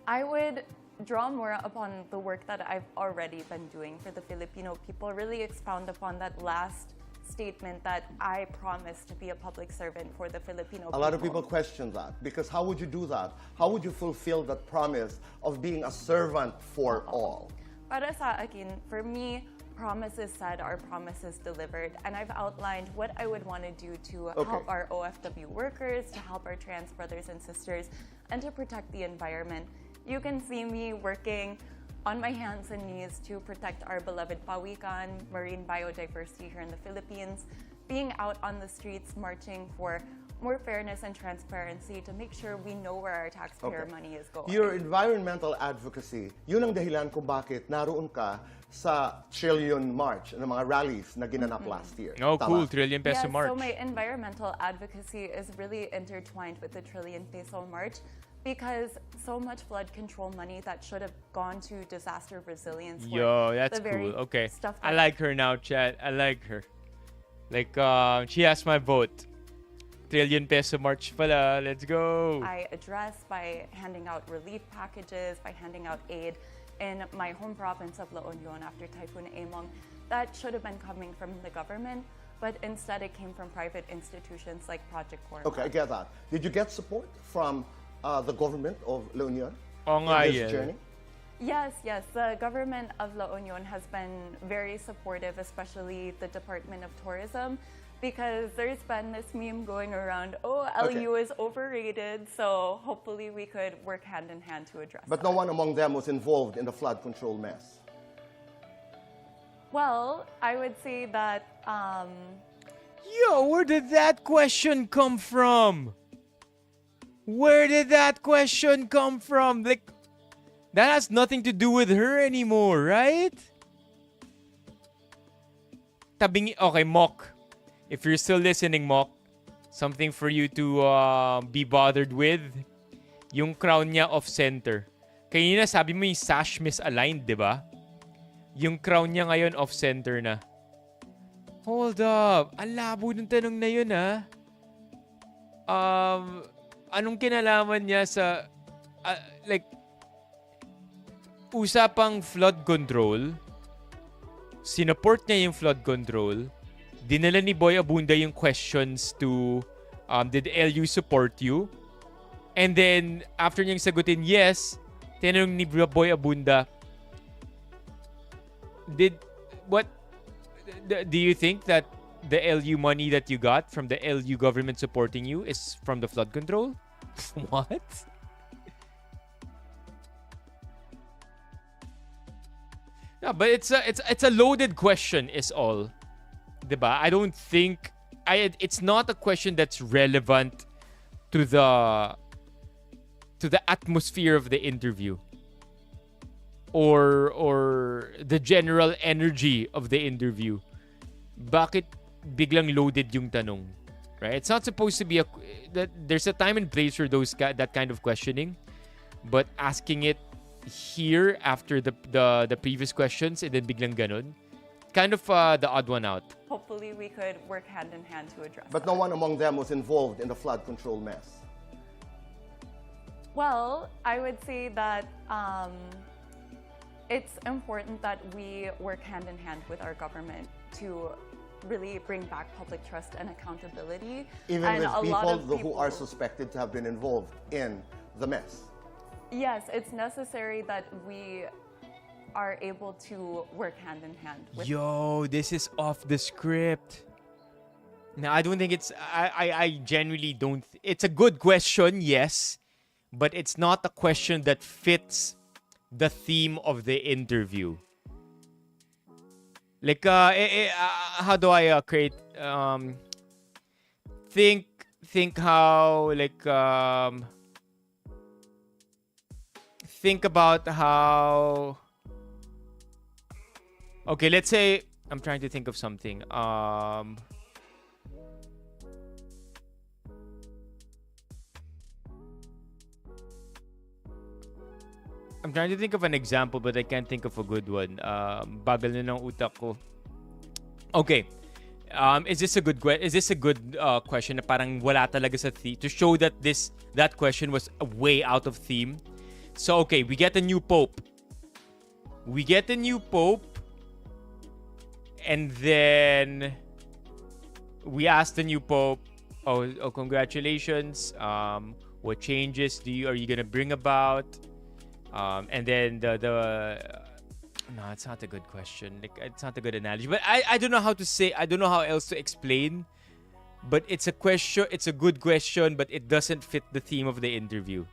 I would draw more upon the work that I've already been doing for the Filipino people, really expound upon that last statement that I promised to be a public servant for the Filipino people. A lot of people question that because how would you do that? How would you fulfill that promise of being a servant for all? Para sa akin, for me, promises said are promises delivered. And I've outlined what I would want to do to help our OFW workers, to help our trans brothers and sisters, and to protect the environment. You can see me working on my hands and knees to protect our beloved pawikan, marine biodiversity here in the Philippines, being out on the streets marching for more fairness and transparency to make sure we know where our taxpayer money is going. Your environmental advocacy, yun ang dahilan kung bakit naroon ka sa Trillion March, ng mga rallies na ginanap last year. Oh, Tama? cool. Trillion Peso Yes, March. so my environmental advocacy is really intertwined with the Trillion Peso March because so much flood control money that should have gone to disaster resilience. Yo, that's the very cool. Okay. stuff I that- like her now, chat. I like her. She has my vote. Trillion Peso March pala. Let's go. I address by handing out relief packages, by handing out aid in my home province of La Union after Typhoon Among. That should have been coming from the government, but instead it came from private institutions like Project Corma. Okay, I get that. Did you get support from the government of La Union Oo nga, in this yeah. journey? Yes, yes. The government of La Union has been very supportive, especially the Department of Tourism, because there's been this meme going around, oh, LU is overrated, so hopefully we could work hand in hand to address But that. no one among them was involved in the flood control mess. Well, I would say that Yo, where did that question come from? Where did that question come from? Like, that has nothing to do with her anymore, right? Okay, Mock. If you're still listening, Mock, something for you to be bothered with. Yung crown niya off-center. Kanina sabi mo yung sash misaligned, di ba? Yung crown niya ngayon off-center na. Hold up. Ang labo ng tanong na yun, ha? Anong kinalaman niya sa, usapang flood control? Sinuport niya yung flood control. Dinala ni Boy Abunda yung questions to, did LU support you? And then, after niyang sagutin, yes, tinanong ni Boy Abunda, do you think that the LU money that you got from the LU government supporting you is from the flood control? What? Yeah, but it's a loaded question is all. Diba? I don't think it's not a question that's relevant to the atmosphere of the interview or the general energy of the interview. Bakit biglang loaded yung tanong? Right? It's not supposed to be there's a time and place for that kind of questioning, but asking it here after the previous questions and then biglang ganon, kind of the odd one out. Hopefully we could work hand in hand to address But no one among them was involved in the flood control mess. Well, I would say that it's important that we work hand in hand with our government to really bring back public trust and accountability. Even and with people who are suspected to have been involved in the mess. Yes, it's necessary that we are able to work hand in hand with. Yo, this is off the script. No, I don't think it's. I genuinely don't. It's a good question, yes, but it's not a question that fits the theme of the interview. Like, how do I create? Think how think about how. Okay, let's say I'm trying to think of something. I'm trying to think of an example, but I can't think of a good one. Bagal na ng utak ko. Okay. Is this a good question na parang wala talaga sa theme to show that that question was way out of theme? So okay, we get a new pope. And then we ask the new pope, oh congratulations. What changes are you gonna bring about? And then no, it's not a good question. Like, it's not a good analogy. But I don't know how to say. I don't know how else to explain. But it's a question. It's a good question, but it doesn't fit the theme of the interview.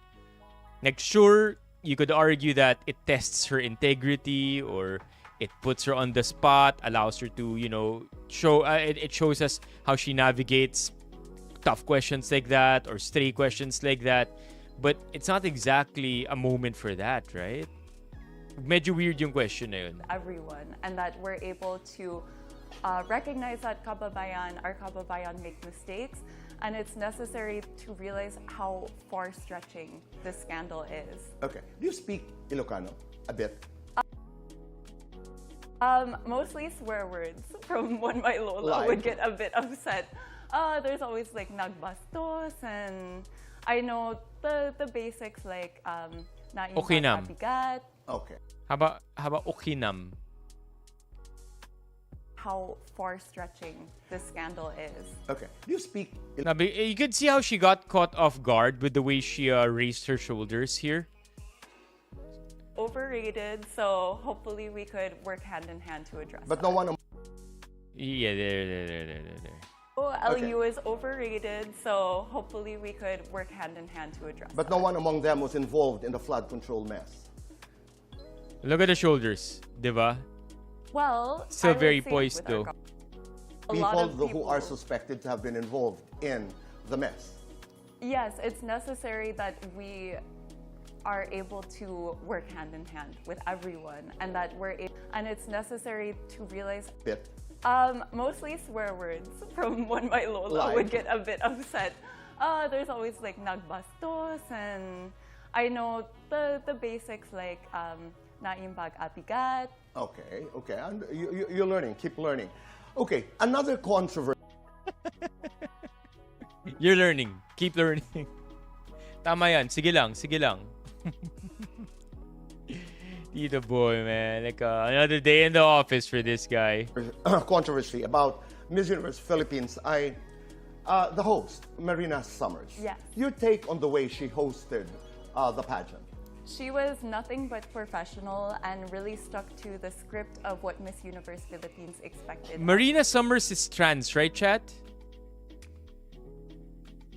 Like, sure, you could argue that it tests her integrity or it puts her on the spot, allows her to, show. It shows us how she navigates tough questions like that or stray questions like that. But it's not exactly a moment for that, right? Medyo weird yung question na yun. Everyone, and that we're able to recognize that our kababayan make mistakes, and it's necessary to realize how far-stretching this scandal is. Okay. Do you speak Ilocano a bit? Mostly swear words from when my lola would get a bit upset. There's always like nagbastos, and I know the basics like Okinam. Kapigat. Okay. How about Okinam? How far-stretching this scandal is. Okay. Do you speak? You could see how she got caught off guard with the way she raised her shoulders here. Overrated, so hopefully we could work hand in hand to address But that. no one. Yeah, there. Oh, LU is overrated, so hopefully we could work hand in hand to address But that. no one among them was involved in the flood control mess. Look at the shoulders, diba? Well, Still I would very say poised with our though. a lot of Who are suspected to have been involved in the mess. Yes, it's necessary that we are able to work hand in hand with everyone, and that and it's necessary to realize. Bit. Mostly swear words from when my lola would get a bit upset. There's always like nagbastos, and I know the basics like naimbag apigat. Okay. And you're learning. Keep learning. Okay. Another controversy. You're learning. Keep learning. Tama yan. Sige lang. Tito boy, man. Like another day in the office for this guy. Controversy about Miss Universe Philippines. The host, Marina Summers. Yes. Your take on the way she hosted the pageant? She was nothing but professional and really stuck to the script of what Miss Universe Philippines expected. Marina Summers is trans, right, chat?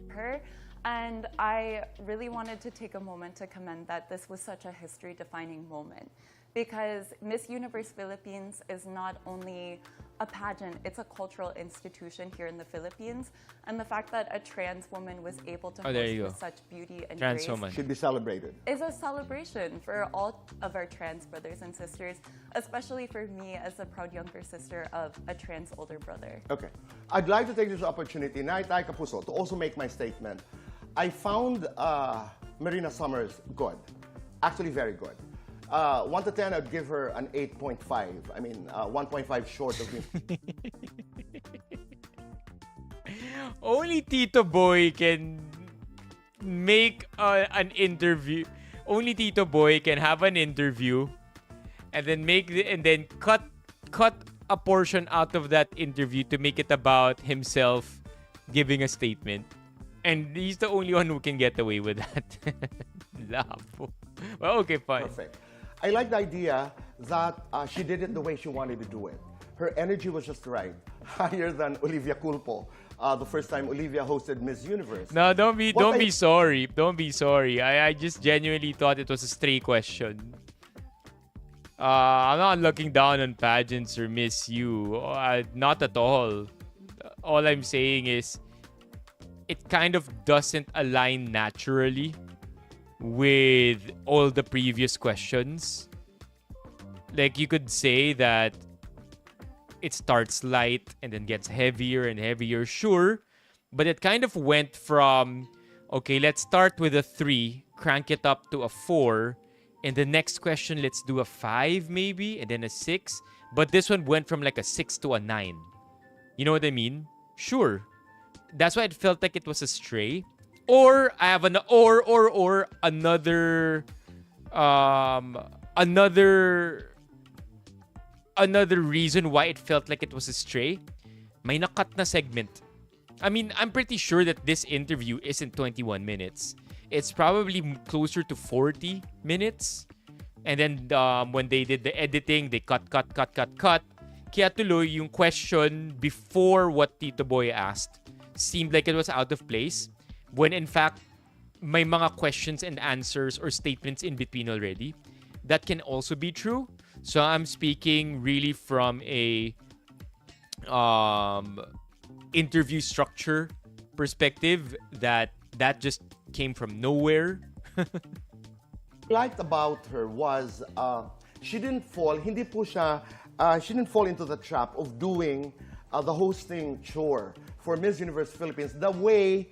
Her. And I really wanted to take a moment to commend that this was such a history-defining moment. because Miss Universe Philippines is not only a pageant, it's a cultural institution here in the Philippines. And the fact that a trans woman was able to host with such beauty and Trans grace woman should be celebrated. is a celebration for all of our trans brothers and sisters, especially for me as a proud younger sister of a trans older brother. Okay. I'd like to take this opportunity, Naitay Kapuso, to also make my statement. I found Marina Summers good. Actually, very good. 1 to 10, I'd give her an 8.5. I mean, 1.5 short of me. Only Tito Boy can make an interview. Only Tito Boy can have an interview and then cut a portion out of that interview to make it about himself giving a statement. And he's the only one who can get away with that. Lapo. Well, okay, fine. Perfect. I like the idea that she did it the way she wanted to do it. Her energy was just right. Higher than Olivia Culpo, the first time Olivia hosted Miss Universe. No, don't be sorry. Don't be sorry. I just genuinely thought it was a stray question. I'm not looking down on pageants or Miss You. Not at all. All I'm saying is it kind of doesn't align naturally with all the previous questions. Like, you could say that it starts light and then gets heavier and heavier, sure. But it kind of went from, okay, let's start with a 3, crank it up to a 4, and the next question, let's do a 5 maybe, and then a 6. But this one went from like a 6 to a 9. You know what I mean? Sure. That's why it felt like it was a stray. Or I have another reason why it felt like it was a stray. May nakat na segment. I mean, I'm pretty sure that this interview isn't 21 minutes. It's probably closer to 40 minutes. And then when they did the editing, they cut. Kaya tuloy yung question before what Tito Boy asked seemed like it was out of place, when in fact may mga questions and answers or statements in between already. That can also be true. So I'm speaking really from a interview structure perspective that just came from nowhere. What I liked about her was she didn't fall into the trap of doing the hosting chore for Miss Universe Philippines the way,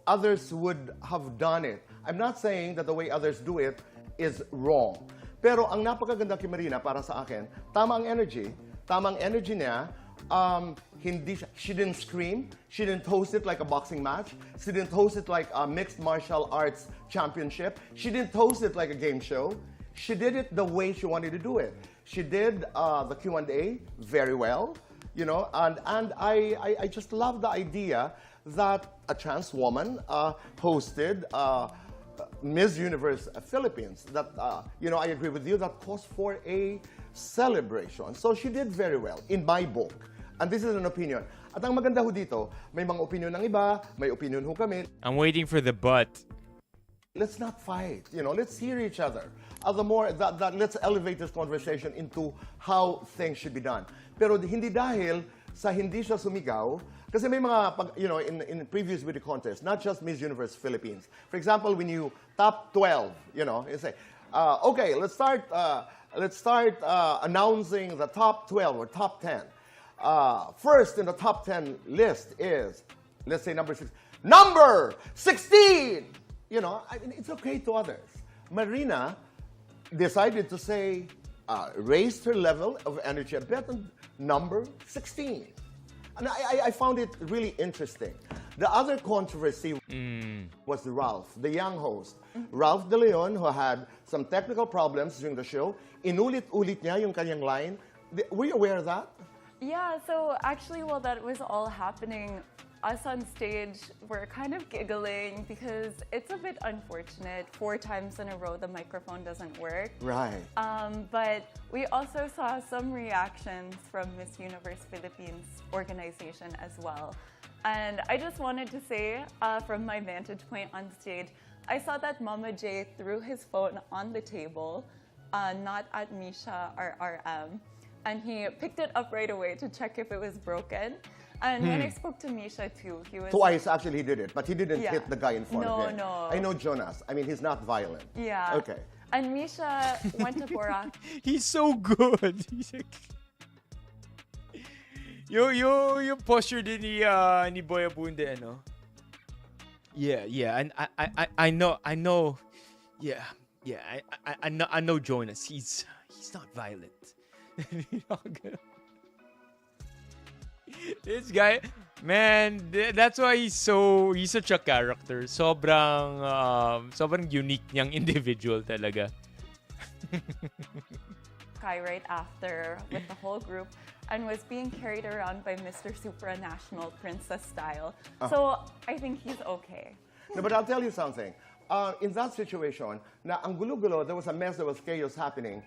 others would have done it. I'm not saying that the way others do it is wrong. Pero ang napakaganda kay Marina para sa akin, tama ang energy niya. She didn't scream. She didn't host it like a boxing match. She didn't host it like a mixed martial arts championship. She didn't host it like a game show. She did it the way she wanted to do it. She did the Q&A very well, and I just love the idea that a trans woman hosted Miss Universe Philippines. That I agree with you. That calls for a celebration. So she did very well in my book. And this is an opinion. At ang maganda ho dito, may mga opinion ng iba, may opinion ho kami. I'm waiting for the but. Let's not fight. Let's hear each other. The more that let's elevate this conversation into how things should be done. Pero hindi dahil sa hindi siya sumigaw, kasi may mga in previous beauty contests, not just Miss Universe Philippines. For example, when you top 12, you say, okay, let's start announcing the top 12 or top 10. First in the top 10 list is, let's say number 16. It's okay to others. Marina decided to say, raised her level of energy a bit on number 16. And I found it really interesting. The other controversy was Ralph, the young host. Ralph De Leon, who had some technical problems during the show, inulit-ulit niya yung kanyang line. Were you aware of that? Yeah, so actually while that was all happening, us on stage were kind of giggling because it's a bit unfortunate. 4 times in a row the microphone doesn't work. Right. But we also saw some reactions from Miss Universe Philippines organization as well. And I just wanted to say, from my vantage point on stage, I saw that Mama J threw his phone on the table. not at Misha or RM. And he picked it up right away to check if it was broken. And when I spoke to Misha too, he was... Twice, actually, he did it. But he didn't Yeah. hit the guy in front of him. No. I know Jonas. I mean, he's not violent. Yeah. Okay. And Misha went to Borak. He's so good. He's like... Yung posture din ni Boy Abunde, ano? Yeah, and I know. Yeah, I know Jonas. He's not violent. This guy, man, that's why he's such a character. Sobrang unique niyang individual talaga. Right after with the whole group and was being carried around by Mr. Supranational Princess style. So I think he's okay. No, but I'll tell you something. In that situation, na ang gulo-gulo, there was a mess, there was chaos happening.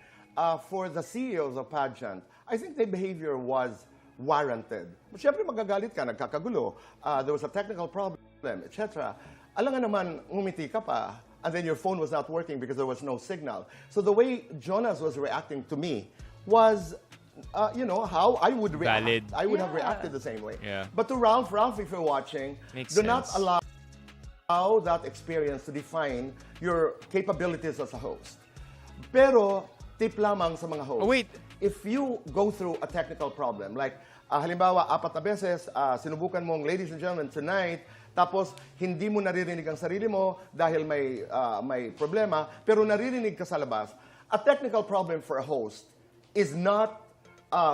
For the CEOs of pageant, I think their behavior was warranted. But syempre magagalit ka, nagkakagulo. There was a technical problem, etc. Alam nga naman, ngumiti ka pa, and then your phone was not working because there was no signal. So the way Jonas was reacting to me was, how I would react. Valid. I would have reacted the same way. Yeah. But to Ralph, if you're watching, Makes do not sense. allow that experience to define your capabilities as a host. Pero, tip lamang sa mga hosts. Oh, wait. If you go through a technical problem, like, halimbawa, 4 na beses, sinubukan mong, ladies and gentlemen, tonight, tapos hindi mo naririnig ang sarili mo dahil may problema, pero naririnig ka sa labas, a technical problem for a host is not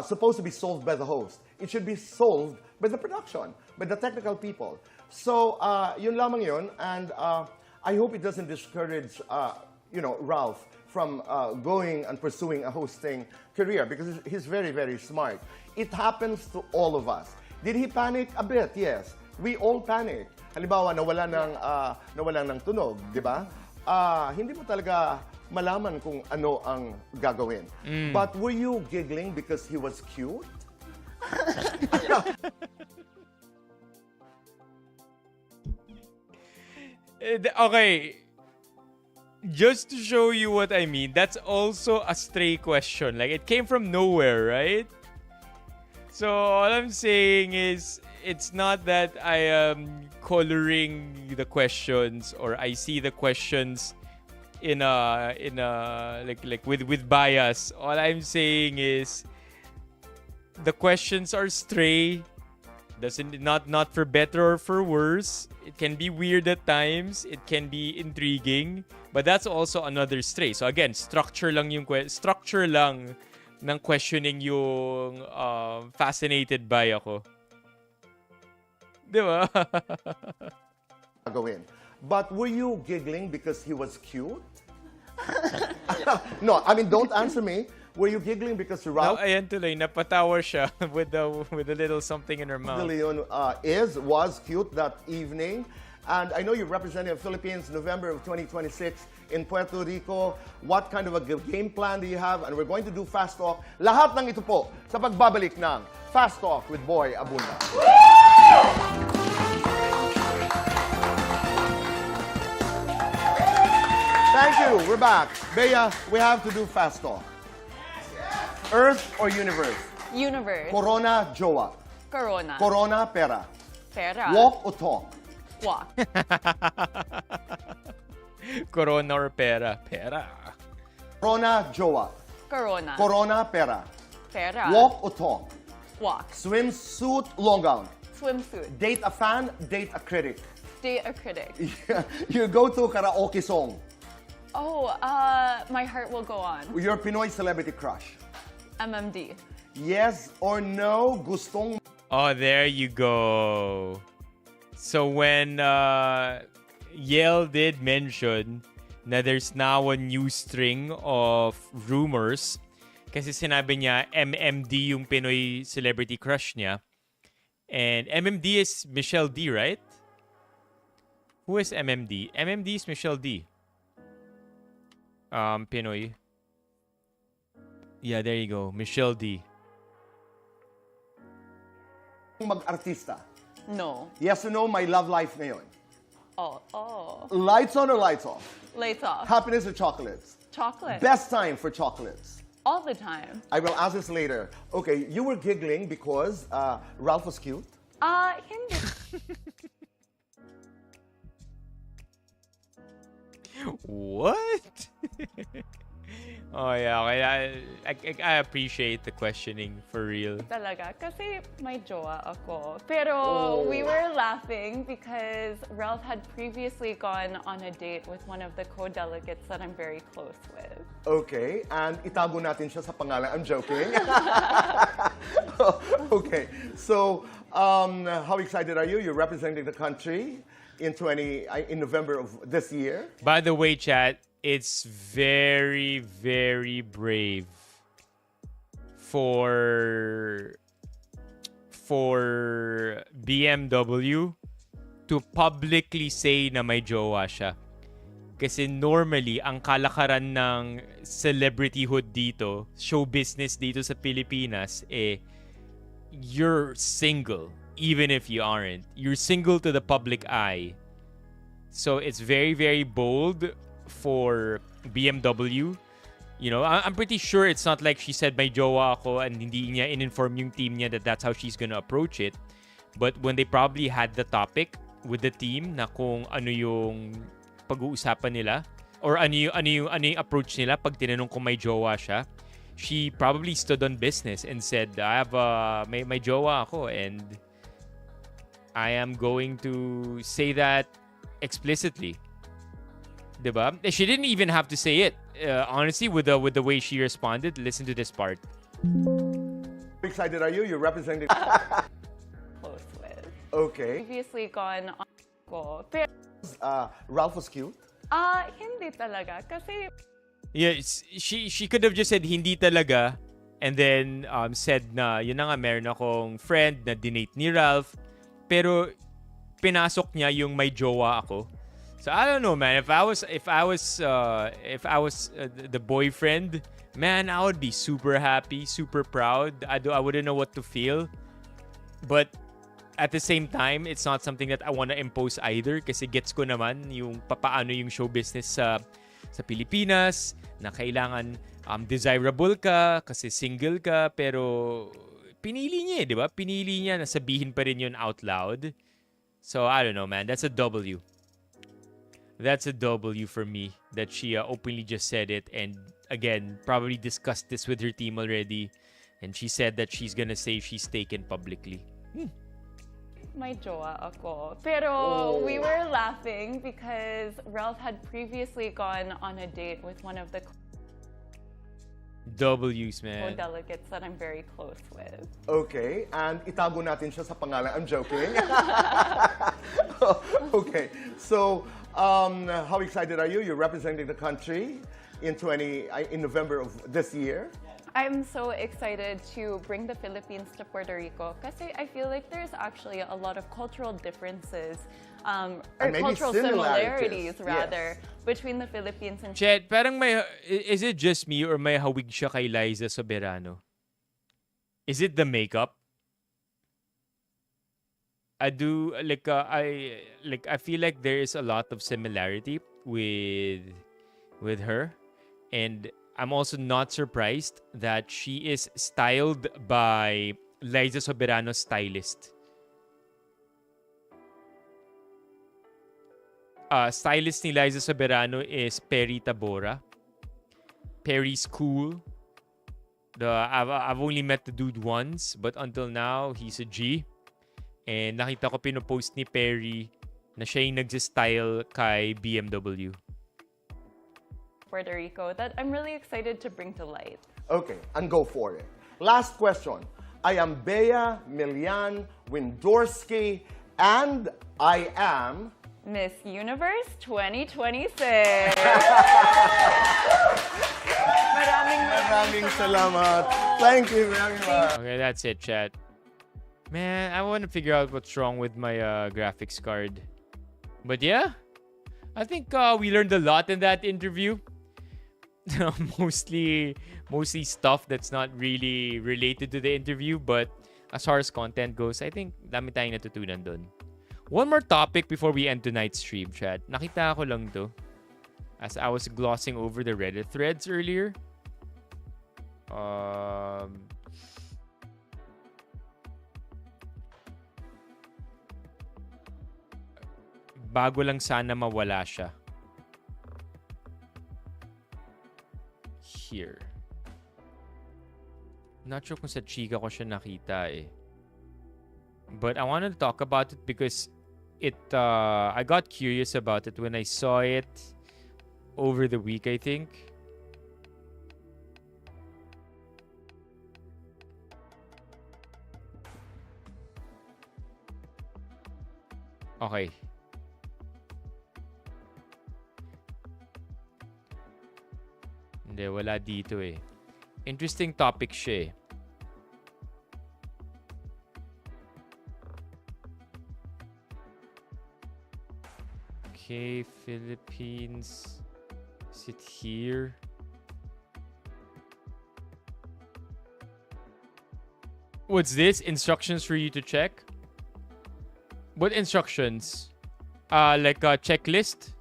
supposed to be solved by the host. It should be solved by the production, by the technical people. So, yun lamang yun, and I hope it doesn't discourage, Ralph from going and pursuing a hosting career because he's very, very smart. It happens to all of us. Did he panic? A bit, yes. We all panic. Halimbawa, nawalan ng tunog, di ba? Hindi mo talaga malaman kung ano ang gagawin. But were you giggling because he was cute? Okay. Just to show you what I mean, that's also a stray question. Like, it came from nowhere, right? So, all I'm saying is, it's not that I am coloring the questions or I see the questions in a like with bias. All I'm saying is, the questions are stray. Not for better or for worse. It can be weird at times. It can be intriguing. But that's also another stray. So again, structure lang ng questioning yung fascinated by ako. Di ba? But were you giggling because he was cute? No, I mean, don't answer me. Were you giggling because Ralph... No, ayan tuloy, napatawa siya with a little something in her mouth. De Leon was cute that evening. And I know you're representing the Philippines November of 2026 in Puerto Rico. What kind of a game plan do you have? And we're going to do Fast Talk. Lahat ng ito po sa pagbabalik ng Fast Talk with Boy Abunda. Thank you. We're back. Bea, we have to do Fast Talk. Earth or universe? Universe. Corona, jowa. Corona. Corona, pera. Pera. Walk or talk? Walk. Corona or pera? Pera. Corona, jowa. Corona. Corona, pera. Pera. Walk or talk? Walk. Swimsuit, long gown. Swimsuit. Date a fan, date a critic. Date a critic. You go to karaoke song. Oh, My Heart Will Go On. Your Pinoy celebrity crush. MMD. Yes or no, gustong... Oh, there you go. So when Yale did mention na there's now a new string of rumors kasi sinabi niya MMD yung Pinoy celebrity crush niya. And MMD is Michelle D, right? Who is MMD? MMD is Michelle D. Pinoy. Yeah, there you go. Michelle D. Mag-artista. No. Yes or no, my love life ngayon. Oh. Lights on or lights off? Lights off. Happiness or chocolates? Chocolate. Best time for chocolates? All the time. I will ask this later. Okay, you were giggling because Ralph was cute? Hindi. What? Oh yeah, okay. I appreciate the questioning for real. Talaga. Kasi may jowa ako. Pero we were laughing because Ralph had previously gone on a date with one of the co-delegates that I'm very close with. Okay, and itago natin siya sa pangalan. I'm joking. Okay, so how excited are you? You're representing the country in November of this year. By the way, chat, it's very, very brave for BMW to publicly say na may jowa siya. Kasi normally, ang kalakaran ng celebrityhood dito, show business dito sa Pilipinas, you're single, even if you aren't. You're single to the public eye. So it's very, very bold for BMW. You know, I'm pretty sure it's not like she said may jowa ako and hindi niya in-inform yung team niya that that's how she's gonna approach it. But when they probably had the topic with the team na kung ano yung pag-uusapan nila or ano yung approach nila pag tinanong kung may jowa siya, she probably stood on business and said, I have may jowa ako and I am going to say that explicitly. Diba? She didn't even have to say it. Honestly, with the way she responded, listen to this part. How excited are you? You're representing... Close with. Okay. Previously gone on ko. Ralph was cute? Hindi talaga. Kasi... Yeah, she could have just said hindi talaga and then said na yun na nga meron akong friend na dinate ni Ralph pero pinasok niya yung may jowa ako. So I don't know, man. If I was the boyfriend, man, I would be super happy, super proud. I wouldn't know what to feel. But at the same time, it's not something that I want to impose either kasi gets ko naman yung papaano yung show business sa Pilipinas na kailangan desirable ka kasi single ka pero pinili niya, di ba? Pinili niya na sabihin pa rin yun out loud. So I don't know, man. That's a W. That's a W for me that she openly just said it and again probably discussed this with her team already and she said that she's gonna say she's taken publicly. May jowa ako. Pero we were laughing because Ralph had previously gone on a date with one of the W's, man. co-delegates that I'm very close with. Okay, and itago natin siya sa pangalan. I'm joking. Okay, so how excited are you? You're representing the country in November of this year. I'm so excited to bring the Philippines to Puerto Rico kasi I feel like there's actually a lot of cultural differences or cultural similarities rather between the Philippines and Chet, parang is it just me or may hawig siya kay Liza Soberano? Is it the makeup? I feel like there is a lot of similarity with her and I'm also not surprised that she is styled by Liza Soberano's stylist. Stylist ni Liza Soberano is Perry Tabora. Perry's cool. I've only met the dude once, but until now, he's a G. And nakita ko pinopost ni Perry na siya yung nag-style kay BMW. Puerto Rico that I'm really excited to bring to light. Okay, and go for it. Last question. I am Bea Milian Windorski and I am... Miss Universe 2026. Maraming salamat. Thank you very much. Okay, that's it, chat. Man, I want to figure out what's wrong with my graphics card. But yeah, I think we learned a lot in that interview. mostly stuff that's not really related to the interview, but as far as content goes, I think dami tayong natutunan dun. One more topic before we end tonight's stream, chat. Nakita ko lang to. as I was glossing over the Reddit threads earlier. Bago lang sana mawala siya. Here. Not sure kung sa chika ko siya nakita eh. But I wanted to talk about it because I got curious about it when I saw it over the week, I think. Okay. Hindi, wala dito eh. Interesting topic siya eh. Okay, Philippines. Is it here? What's this? Instructions for you to check? What instructions? Like a checklist?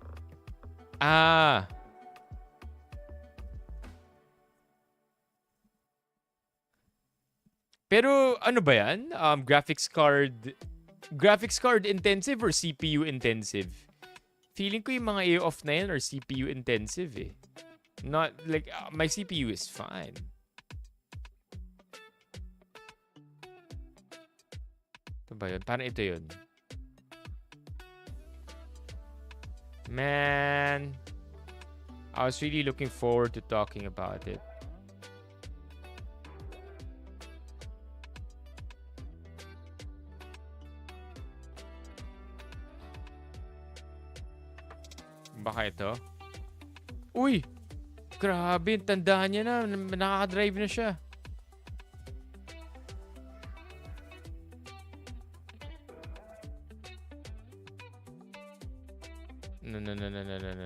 Ah. Pero ano ba yan? Graphics card intensive or CPU intensive? Feeling ko yung mga A-off na yan are CPU intensive eh. Not like my CPU is fine. Ito ba yun? Parang ito yun. Man, I was really looking forward to talking about it. Baka ito? Uy! Grabe, tandaan niya na. Nakaka-drive na siya.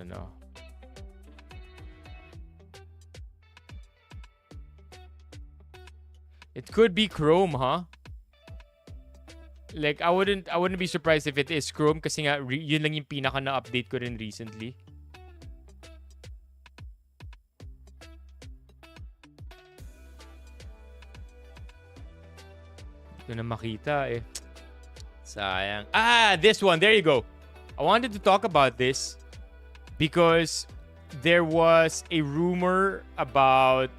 No. It could be Chrome, huh? Like, I wouldn't be surprised if it is Chrome kasi nga, yun lang yung pinaka na-update ko rin recently. Hindi ko na makita eh. Sayang. This one. There you go. I wanted to talk about this because there was a rumor about...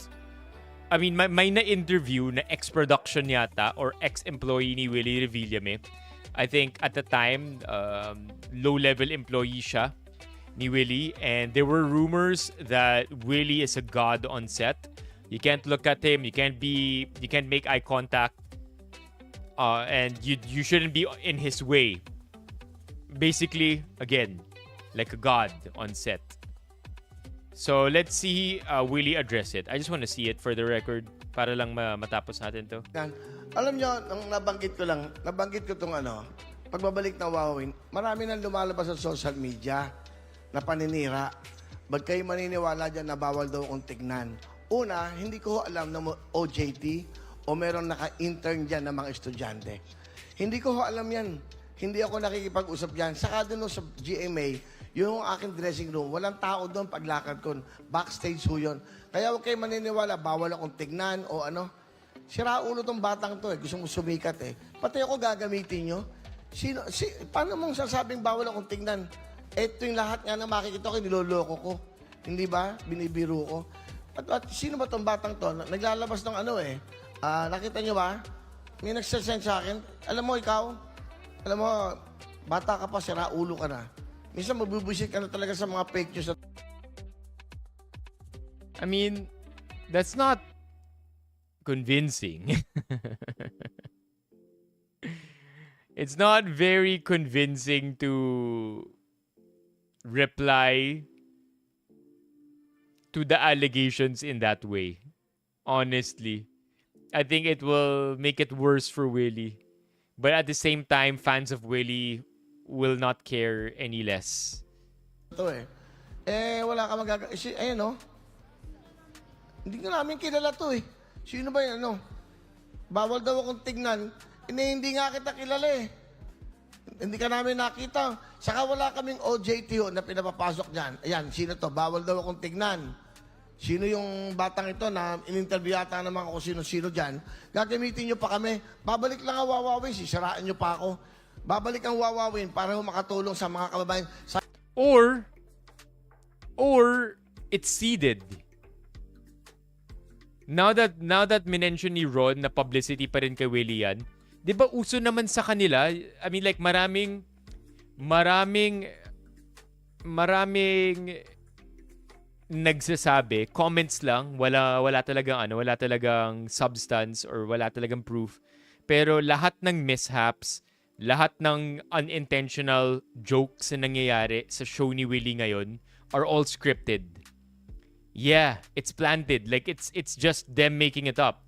I mean, may na-interview na ex-production yata or ex-employee ni Willie Revillame. I think at the time, low-level employee siya ni Willie. And there were rumors that Willie is a god on set. You can't look at him. You can't make eye contact. And you shouldn't be in his way. Basically, again, like a god on set. So, let's see Willie address it. I just want to see it for the record para lang matapos natin to. Alam nyo, nabanggit ko itong pagbabalik na Wowin, marami nang lumalabas sa social media na paninira. Ba't kayo maniniwala dyan na bawal daw akong tignan? Una, hindi ko alam na OJT o meron naka-intern dyan ng mga estudyante. Hindi ko alam yan. Hindi ako nakikipag-usap dyan. Saka doon sa GMA, yung aking dressing room, walang tao doon paglakad ko. Backstage ho yun. Kaya huwag kayo maniniwala, bawal akong tignan o ano. Sira ulo tong batang to eh. Gusto mo sumikat eh. Pati ako gagamitin nyo. Paano mong sasabing bawal akong tignan? Ito yung lahat nga na makikita ko, niloloko ko. Hindi ba? Binibiro ko. At sino ba tong batang to? Naglalabas ng nakita nyo ba? May nagsasend sa akin. Alam mo, ikaw, bata ka pa, sira ulo ka na. Minsan mabubuisit ka na talaga sa mga fake news. I mean, that's not convincing. It's not very convincing to reply to the allegations in that way. Honestly. I think it will make it worse for Willie. But at the same time, fans of Willie will not care any less. Ito wala ka magagawa. Ayun hindi ka namin kilala to eh. Sino ba yan Bawal daw akong tignan. Hindi nga kita kilala eh. Hindi ka namin nakita. Saka wala kaming OJT na pinapapasok dyan. Ayan, sino to? Bawal daw akong tignan. Sino yung batang ito na in-interview yata ng mga kung sino-sino dyan? Gagamitin nyo pa kami. Babalik lang ang Wawawin, sisiraan nyo pa ako. Babalik ang Wawawin para makatulong sa mga kababayan. Or it's seeded. Now that minention ni Ron na publicity pa rin kay Willie yan, 'di ba uso naman sa kanila? I mean like maraming nagsasabi, comments lang, wala talagang substance or wala talagang proof. Pero lahat ng mishaps, lahat ng unintentional jokes na nangyayari sa show ni Willie ngayon are all scripted. Yeah, it's planted. Like it's just them making it up.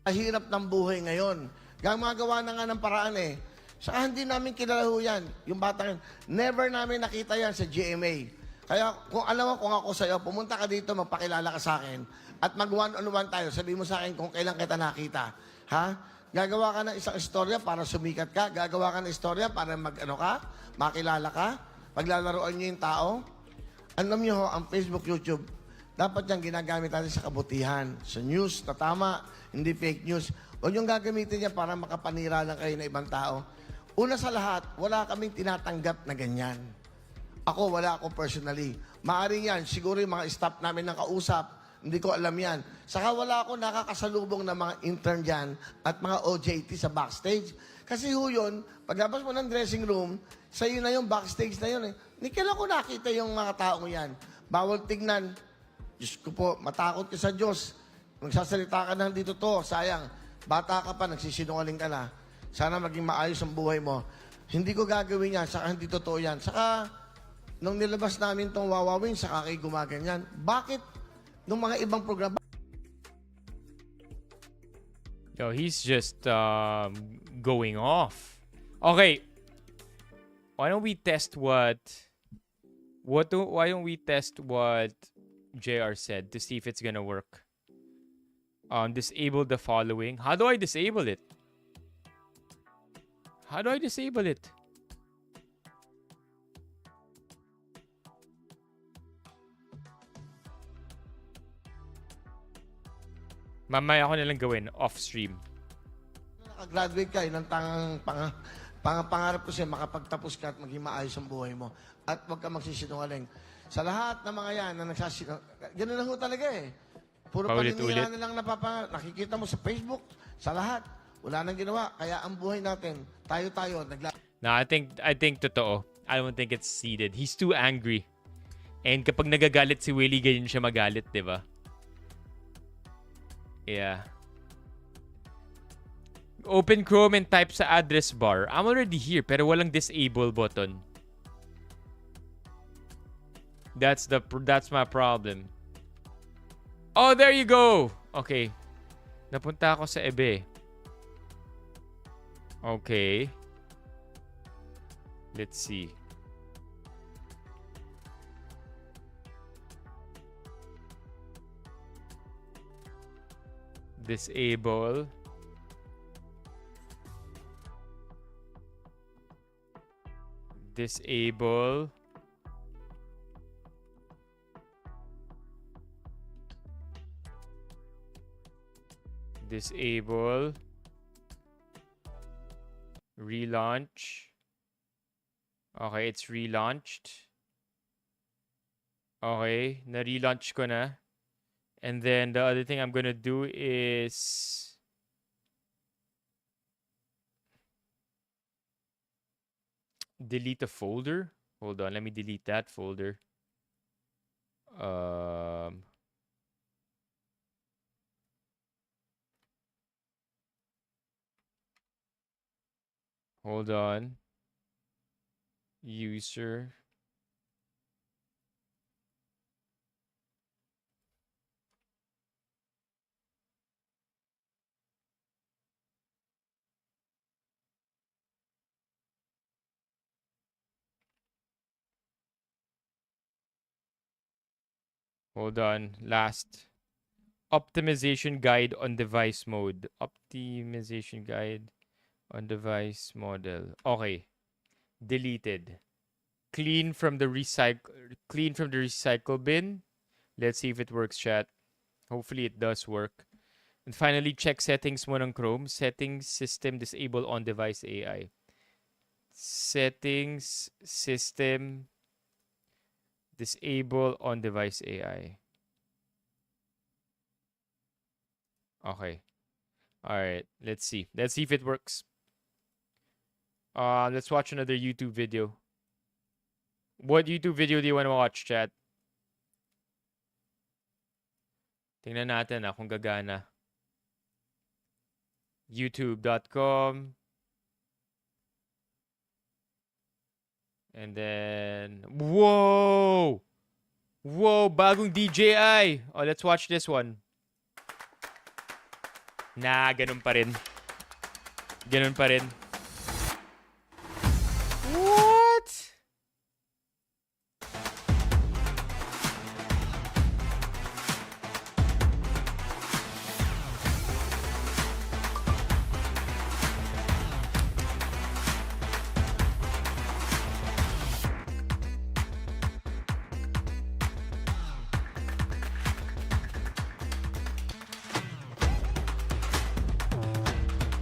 Hirap ng buhay ngayon. Gumagawa na nga ng paraan eh. Saka hindi namin kilala ho yan. Yung batang yan. Never namin nakita yan sa GMA. Kaya kung alam mo kung ako sa'yo, pumunta ka dito, magpakilala ka sa akin, at mag one-on-one tayo. Sabihin mo sa akin kung kailan kita nakita. Ha? Gagawa ka ng isang istorya para sumikat ka. Gagawa ka ng istorya para makilala ka. Paglalaroan niyo yung tao. Alam niyo ho, ang Facebook, YouTube, dapat yung ginagamit natin sa kabutihan. Sa news na tama, hindi fake news. Huwag yung gagamitin niya para makapanira lang kayo na ibang tao. Una sa lahat, wala kaming tinatanggap na ganyan. Ako, wala ako personally. Maaring yan, siguro yung mga staff namin ng kausap, hindi ko alam yan. Saka wala ako nakakasalubong na mga intern dyan at mga OJT sa backstage. Kasi ho yun, paglabas mo ng dressing room, sa'yo na yung backstage na yun eh. Hindi kailan ko nakita yung mga taong yan. Bawal tignan. Diyos ko po, matakot ka sa Diyos. Magsasalita ka na dito to, sayang. Bata ka pa, nagsisinungaling ka na. Sana maging maayos ang buhay mo. Hindi ko gagawin yan, saka hindi totoo yan. Saka, nung nilabas namin tong Wawawin, saka kayo gumaganyan. Bakit nung mga ibang programa? Yo, he's just going off. Okay. Why don't we test what JR said to see if it's gonna work? Disable the following. How do I disable it? How do I disable it? Mamaya ako nalang gawin off-stream. Nakagraduate ka, yun ang pangarap ko siya, makapagtapos ka at maging maayos ang buhay mo. At huwag ka magsisinungaling. Sa lahat ng mga yan na nagsasinungaling, gano'n lang ho talaga eh. Puro paninira na lang nakikita mo sa Facebook, sa lahat. Wala nang ginawa. Kaya ang buhay natin, tayo-tayo, No, I think totoo. I don't think it's seeded. He's too angry. And kapag nagagalit si Willie, ganyan siya magalit, di ba? Yeah. Open Chrome and type sa address bar. I'm already here, pero walang disable button. That's my problem. Oh, there you go. Okay. Napunta ako sa ebe. Okay. Let's see. Disable. Disable. Disable. Relaunch. Okay, it's relaunched. Okay, na-relaunch ko na. And then the other thing I'm gonna do is delete a folder. Hold on, let me delete that folder. Hold on. User. Hold on. Last. Optimization guide on device mode. Optimization guide. On-device model. Okay. Deleted. Clean from the recycle bin. Let's see if it works, chat. Hopefully it does work. And finally, check settings mo ng Chrome. Settings system disable on-device AI. Settings system disable on-device AI. Okay. All right. Let's see. Let's see if it works. Let's watch another YouTube video. What YouTube video do you want to watch, chat? Tingnan natin kung gagana. YouTube.com. And then, whoa! Whoa, bagong DJI. Oh, let's watch this one. Nah, ganun pa rin. Ganun pa rin. What?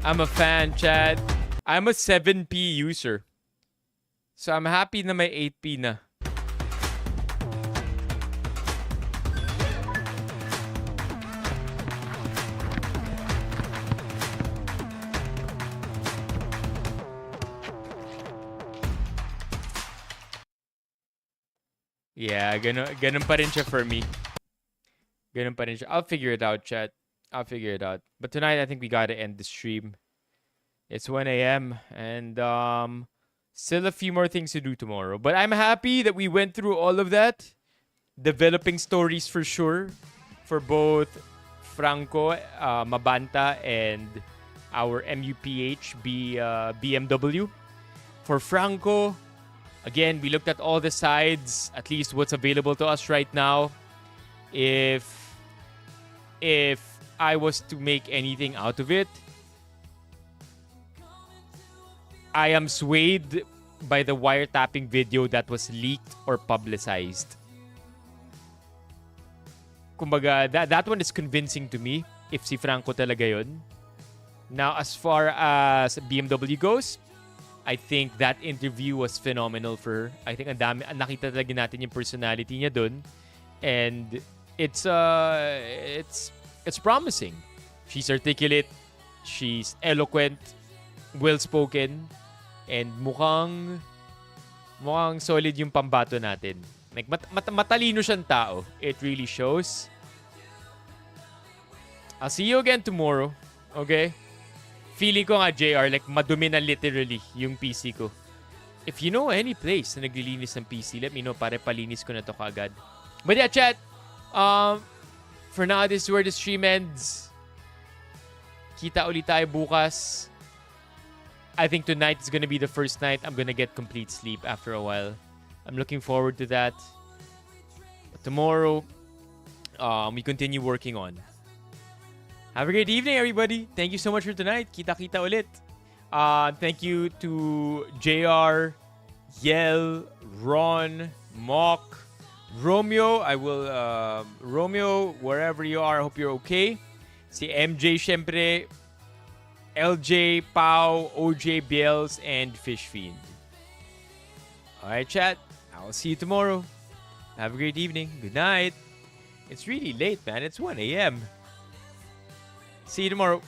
I'm a fan, Chad. I'm a 7P user. So I'm happy na may 8P na. Yeah, ganun pa rin siya for me. Ganun pa rin siya. I'll figure it out, chat. I'll figure it out. But tonight, I think we gotta end the stream. It's 1 a.m. and still a few more things to do tomorrow. But I'm happy that we went through all of that. Developing stories for sure. For both Franco, Mabanta, and our MUPH BMW. For Franco, again, we looked at all the sides, at least what's available to us right now. If I was to make anything out of it, I am swayed by the wiretapping video that was leaked or publicized. Kumbaga, that one is convincing to me if si Franco talaga yun. Now, as far as BMW goes, I think that interview was phenomenal for her. I think nakita talaga natin yung personality niya dun. And it's promising. She's articulate, she's eloquent, well-spoken, and mukhang solid yung pambato natin. Like, matalino siyang tao. It really shows. I'll see you again tomorrow. Okay? Feeling ko nga, JR, like, madumi na literally yung PC ko. If you know any place na naglilinis ng PC, let me know para palinis ko na to kaagad. But yeah, chat. For now, this is where the stream ends. Kita ulit tayo bukas. I think tonight is gonna be the first night I'm gonna get complete sleep after a while. I'm looking forward to that. But tomorrow, we continue working on. Have a great evening, everybody. Thank you so much for tonight. Kita-kita ulit. Thank you to JR, Yel, Ron, Mock, Romeo. Romeo, wherever you are, I hope you're okay. Si MJ, syempre, LJ, Pau, OJ, Biels, and Fish Fiend. Alright, chat. I'll see you tomorrow. Have a great evening. Good night. It's really late, man. It's 1 a.m. See you tomorrow.